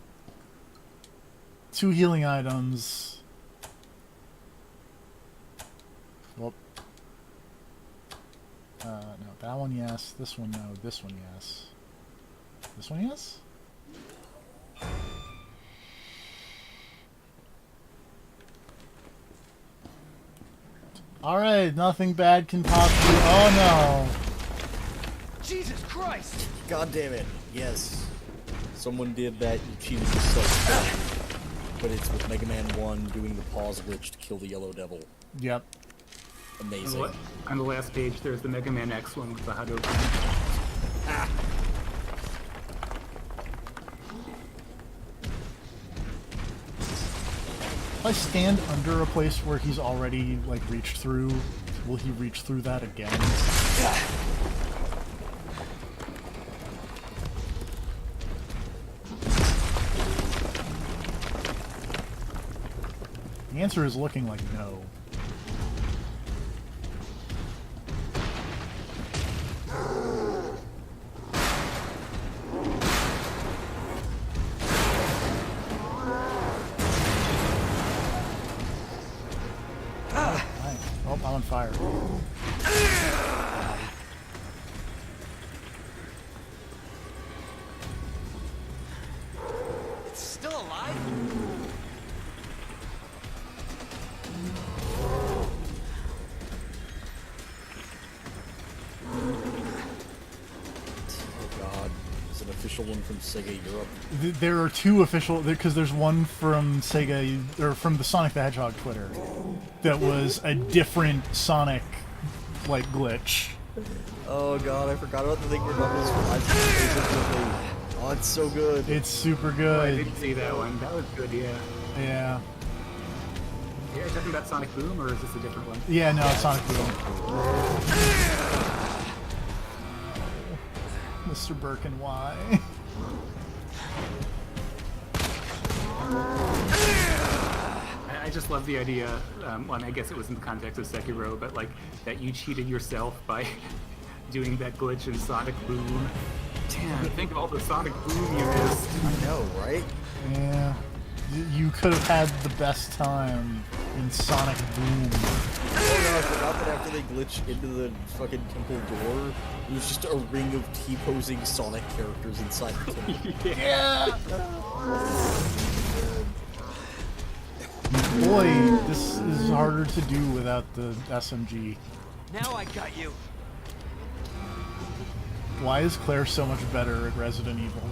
2 healing items. Whoop. No, that one yes, this one no, this one yes. This one yes? Alright, nothing bad can possibly... Oh no! Jesus Christ! God damn it. Yes. Someone did that, you cheated yourself. But it's with Mega Man 1 doing the pause glitch to kill the Yellow Devil. Yep. Amazing. On the last page, there's the Mega Man X one with the Hadouken. Ah. If I stand under a place where he's already, like, reached through, will he reach through that again? The answer is looking like no. Oh, I'm on fire. It's still alive? Oh god. It's an official one from Sega Europe. There are 2 official, because there's one from Sega, or from the Sonic the Hedgehog Twitter, that was a different Sonic, like, glitch. Oh god, I forgot about the thing where Knuckles flies. Oh, it's so good. It's super Oh, good. I didn't see that one. That was good, yeah. Yeah. Yeah, are you talking about Sonic Boom, or is this a different one? Yeah, no, it's Sonic Boom. Mr. Birkin, why? I just love the idea, well, I guess it was in the context of Sekiro, but like, that you cheated yourself by doing that glitch in Sonic Boom. Damn, think of all the Sonic Boom you missed. I know, right? Yeah. You could have had the best time in Sonic Boom. Oh no, I forgot that after they glitched into the fucking temple door, it was just a ring of T-posing Sonic characters inside the temple. Yeah! Boy, this is harder to do without the SMG. Now I got you. Why is Claire so much better at Resident Evil?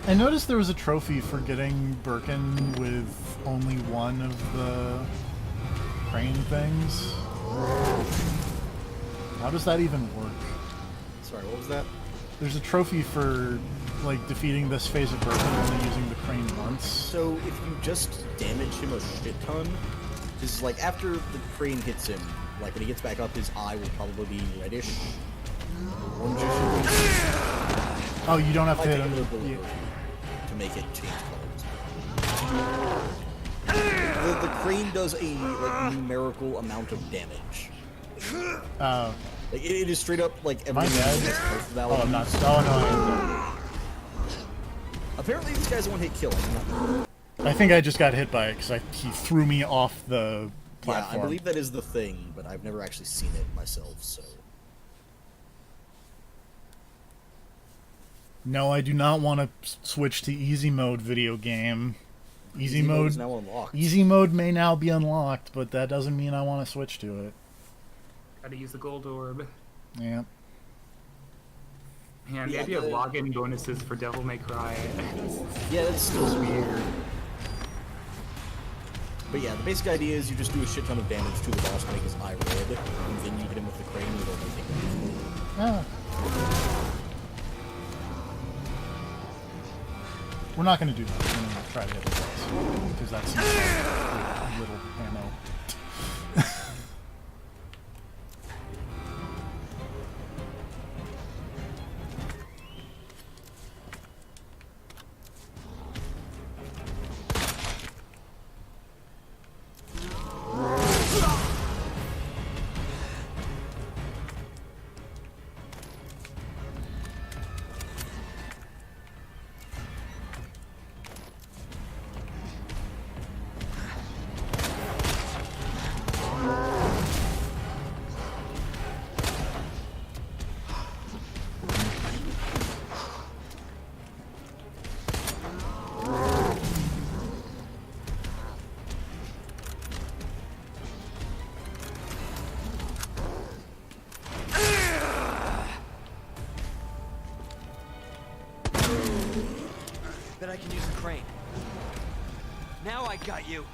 I noticed there was a trophy for getting Birkin with only one of the crane things. How does that even work? Sorry, what was that? There's a trophy for, like, defeating this phase of Birkin only using the crane once. So if you just damage him a shit ton, because like after the crane hits him, like when he gets back up, his eye will probably be reddish. Orangish. Oh, you don't have to hit him. To make it change colors. The crane does a like numerical amount of damage. Oh. Like it is straight up like every My bad. Oh, I'm not. Oh, no. Apparently, this guy's a one-hit kill. I think I just got hit by it because he threw me off the platform. I believe that is the thing, but I've never actually seen it myself, so... No, I do not want to switch to easy mode video game. Easy mode is now unlocked. Easy mode may now be unlocked, but that doesn't mean I want to switch to it. Gotta use the gold orb. Yeah. And the idea of login bonuses for Devil May Cry. Yeah, that's still weird. But yeah, the basic idea is you just do a shit ton of damage to the boss to make his eye red, and then you hit him with the crane with everything. Oh. We're not going to do that. We're going to try to hit the boss, because that seems like a little ammo. Bet I can use the crane. Now I got you.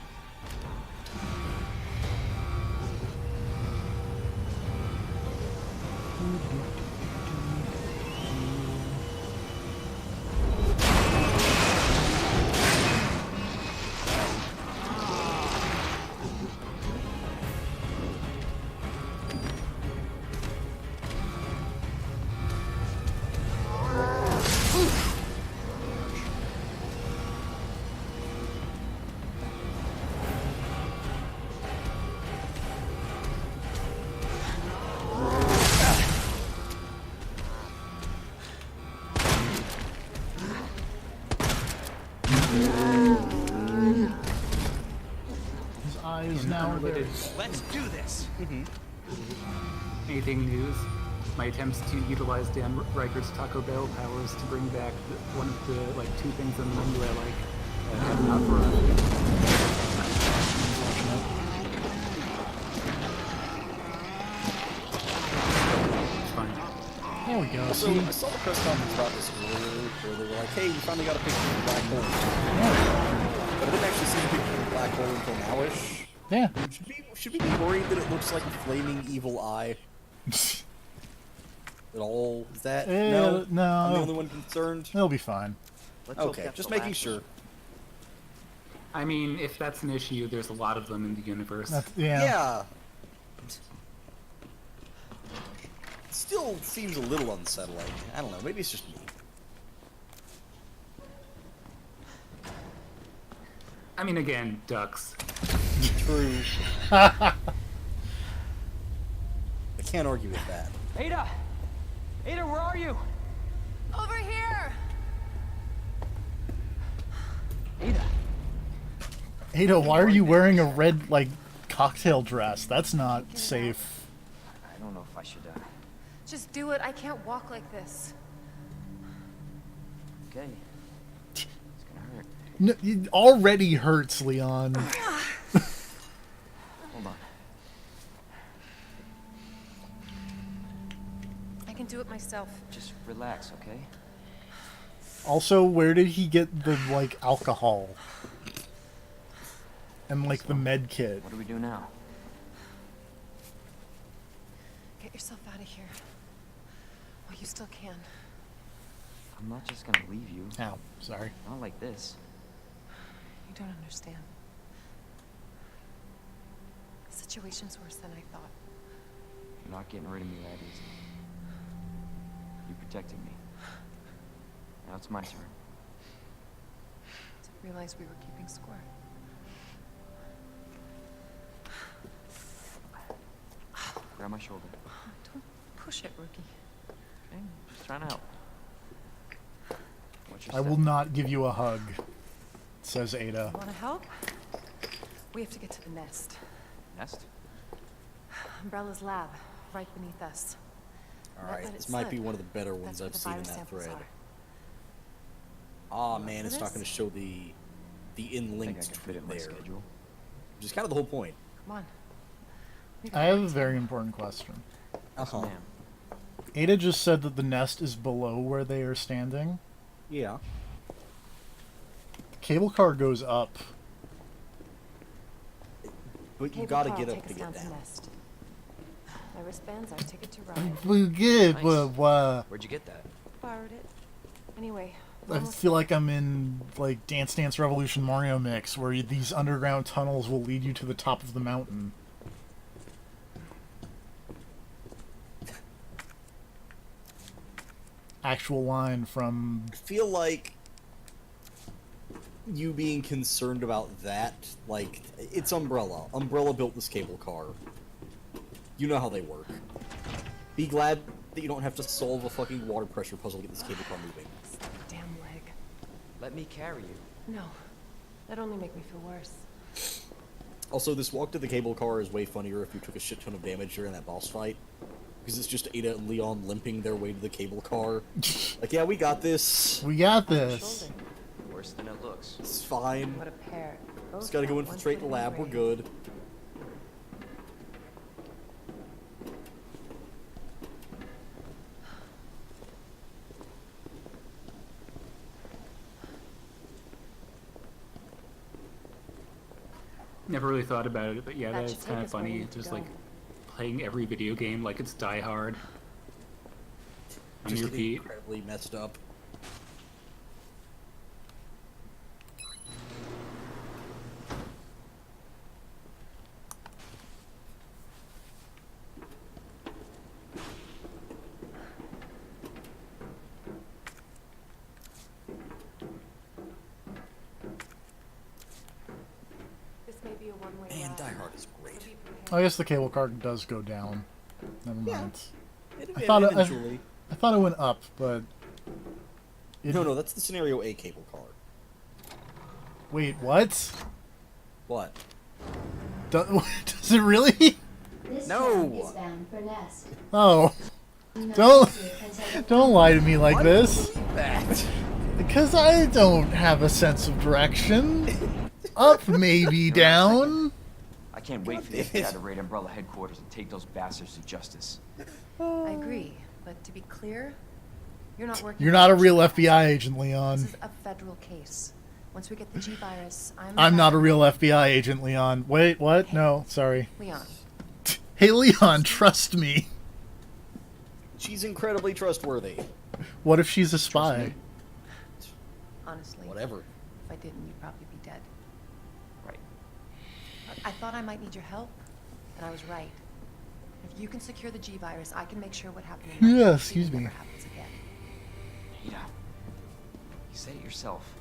Let's do this. Anything news? My attempts to utilize Dan Riker's Taco Bell powers to bring back one of the two things on the menu I like have not worked. It's fine. There we go. So I saw the press conference about this earlier, where they were like, "Hey, we finally got a picture of the black hole." But I didn't actually see a picture of the black hole until nowish. Yeah. Should we be worried that it looks like a flaming evil eye? At all? Is that no? No. I'm the only one concerned. It'll be fine. Okay, just making sure. I mean, if that's an issue, there's a lot of them in the universe. Yeah. Still seems a little unsettling. I don't know. Maybe it's just me. I mean, again, ducks. True. I can't argue with that. Ada! Ada, where are you? Over here! Ada. Ada, why are you wearing a red, cocktail dress? That's not safe. I don't know if I should, Just do it. I can't walk like this. Okay. It's gonna hurt. No, it already hurts, Leon. Hold on. I can do it myself. Just relax, okay? Also, where did he get the, alcohol? And, the med kit? What do we do now? Get yourself out of here. While you still can. I'm not just gonna leave you. Ow, sorry. Not like this. You don't understand. The situation's worse than I thought. You're not getting rid of me that easy. You protected me. Now it's my turn. Didn't realize we were keeping score. Grab my shoulder. Don't push it, rookie. Okay, just trying to help. Watch your I will step. not give you a hug, says Ada. Want to help? We have to get to the nest. Nest? Umbrella's lab, right beneath us. Alright, this might be one of the better ones I've seen in that thread. Aw, man, it's not going to show the in-linked tweet there. Schedule. Which is kind of the whole point. Come on. I have a very important question. Uh-huh. Ada just said that the nest is below where they are standing. Yeah. The cable car goes up. But you gotta get up to get down. My wristbands, our ticket to ride. Where'd you get that? Borrowed it. Anyway. I feel like I'm in, like, Dance Dance Revolution Mario Mix, where these underground tunnels will lead you to the top of the mountain. Actual line from... I feel like you being concerned about that, like, it's Umbrella. Umbrella built this cable car. You know how they work. Be glad that you don't have to solve a fucking water pressure puzzle to get this cable car moving. Damn leg. Let me carry you. No. That'd only make me feel worse. Also, this walk to the cable car is way funnier if you took a shit ton of damage during that boss fight. Because it's just Ada and Leon limping their way to the cable car. Like, yeah, we got this. We got this. Worse than it looks. It's fine. What a pair. Just gotta go infiltrate the lab, we're good. Never really thought about it, but yeah, that's kind of funny. Just like playing every video game like it's Die Hard. On your feet. Incredibly messed up. Man, Die Hard is great. I guess the cable car does go down. Never mind. I thought I thought it went up, but... No, that's the Scenario A cable car. Wait, what? What? Does it really? No! Oh. Don't lie to me like this. Because I don't have a sense of direction. Up, maybe down. I can't wait for the FBI to raid Umbrella headquarters and take those bastards to justice. I agree, but to be clear, you're not working. You're not a real FBI agent, Leon. This is a federal case. Once we get the G virus, I'm not a real FBI agent, Leon. Wait, what? Hey, no, sorry. Leon. Hey, Leon, trust me. She's incredibly trustworthy. What if she's a spy? Honestly. Whatever. If I didn't, you'd probably be dead. Right. I thought I might need your help, and I was right. If you can secure the G virus, I can make sure what happened in Yeah, excuse me. never happens again. Ada, you said it yourself.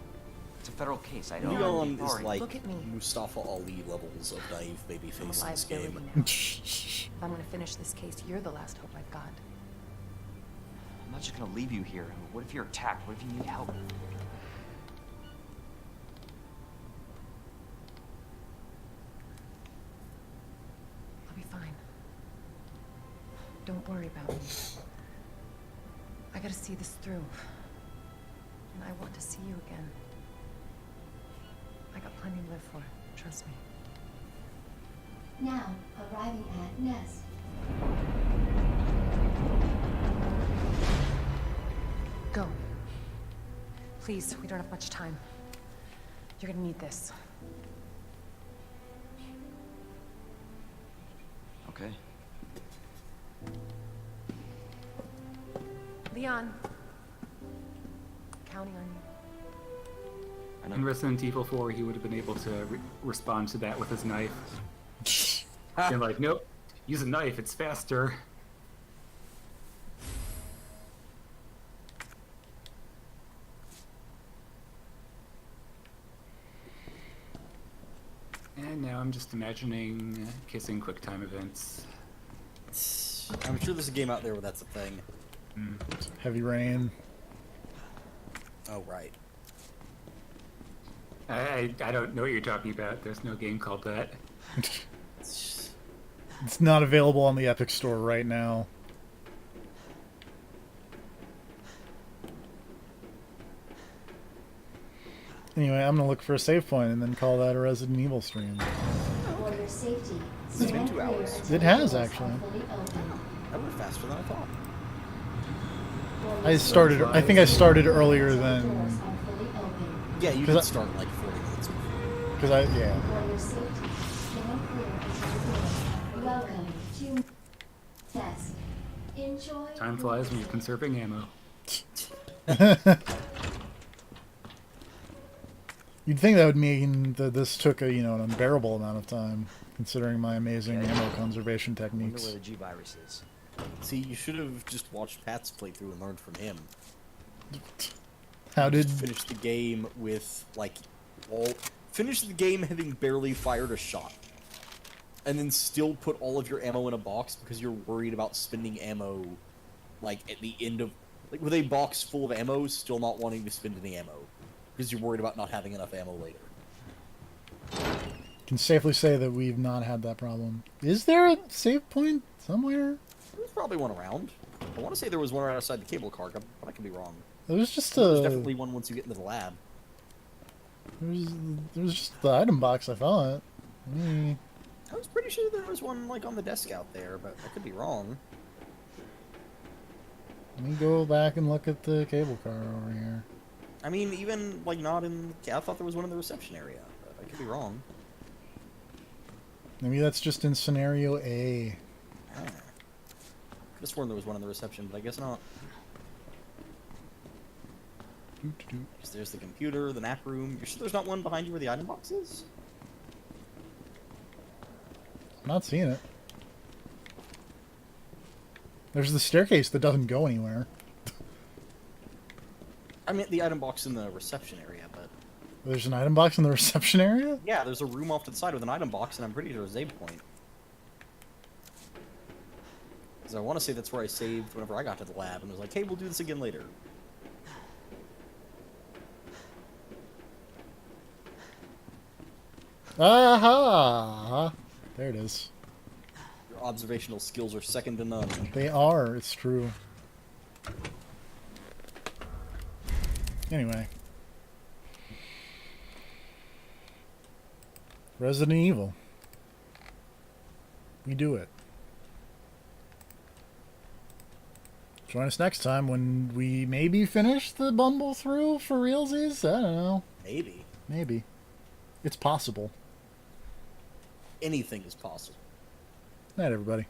It's a federal case. I know. Leon is like Look at me. Mustafa Ali levels of naive babyface in this game. If I'm gonna finish this case, you're the last hope I've got. I'm not just gonna leave you here. What if you're attacked? What if you need help? I'll be fine. Don't worry about me. I gotta see this through. And I want to see you again. I got plenty to live for. Trust me. Now, arriving at Nest. Go. Please, we don't have much time. You're gonna need this. Okay. Leon. Counting on you. In Resident Evil 4, he would have been able to respond to that with his knife. And like, nope, use a knife, it's faster. And now I'm just imagining kissing QuickTime events. I'm sure there's a game out there where that's a thing. Heavy Rain. Oh, right. I don't know what you're talking about. There's no game called that. It's not available on the Epic Store right now. Anyway, I'm gonna look for a save point and then call that a Resident Evil stream. For your safety, It's been 2 hours. It has, actually. That went faster than I thought. I think I started earlier than... Yeah, you did start like 40 minutes before. Because I, yeah. For your safety, stand clear. Welcome to test. Enjoy. Time flies when you're conserving ammo. You'd think that would mean that this took a, an unbearable amount of time, considering my amazing ammo conservation I wonder techniques. where the G-virus is. See, you should have just watched Pat's playthrough and learned from him. How did... Just finish the game with, like, finish the game having barely fired a shot. And then still put all of your ammo in a box because you're worried about spending ammo, like, at the end of... Like, with a box full of ammo, still not wanting to spend any ammo. Because you're worried about not having enough ammo later. Can safely say that we've not had that problem. Is there a save point somewhere? There's probably one around. I want to say there was one right outside the cable car, but I could be wrong. It was just There's definitely one once you get into the lab. There was just the item box, I thought. I was pretty sure there was one, like, on the desk out there, but I could be wrong. Let me go back and look at the cable car over here. I mean, even, like, not in... I thought there was one in the reception area, but I could be wrong. Maybe that's just in scenario A. Ah. Could have sworn there was one in the reception, but I guess not. There's the computer, the nap room. You're sure there's not one behind you where the item box is? I'm not seeing it. There's the staircase that doesn't go anywhere. I meant the item box in the reception area, but... There's an item box in the reception area? Yeah, there's a room off to the side with an item box, and I'm pretty sure a save point. Because I want to say that's where I saved whenever I got to the lab, and was like, hey, we'll do this again later. Aha! There it is. Your observational skills are second to none. They are, it's true. Anyway. Resident Evil. We do it. Join us next time when we maybe finish the bumble-through for realsies? I don't know. Maybe. Maybe. It's possible. Anything is possible. Night, everybody.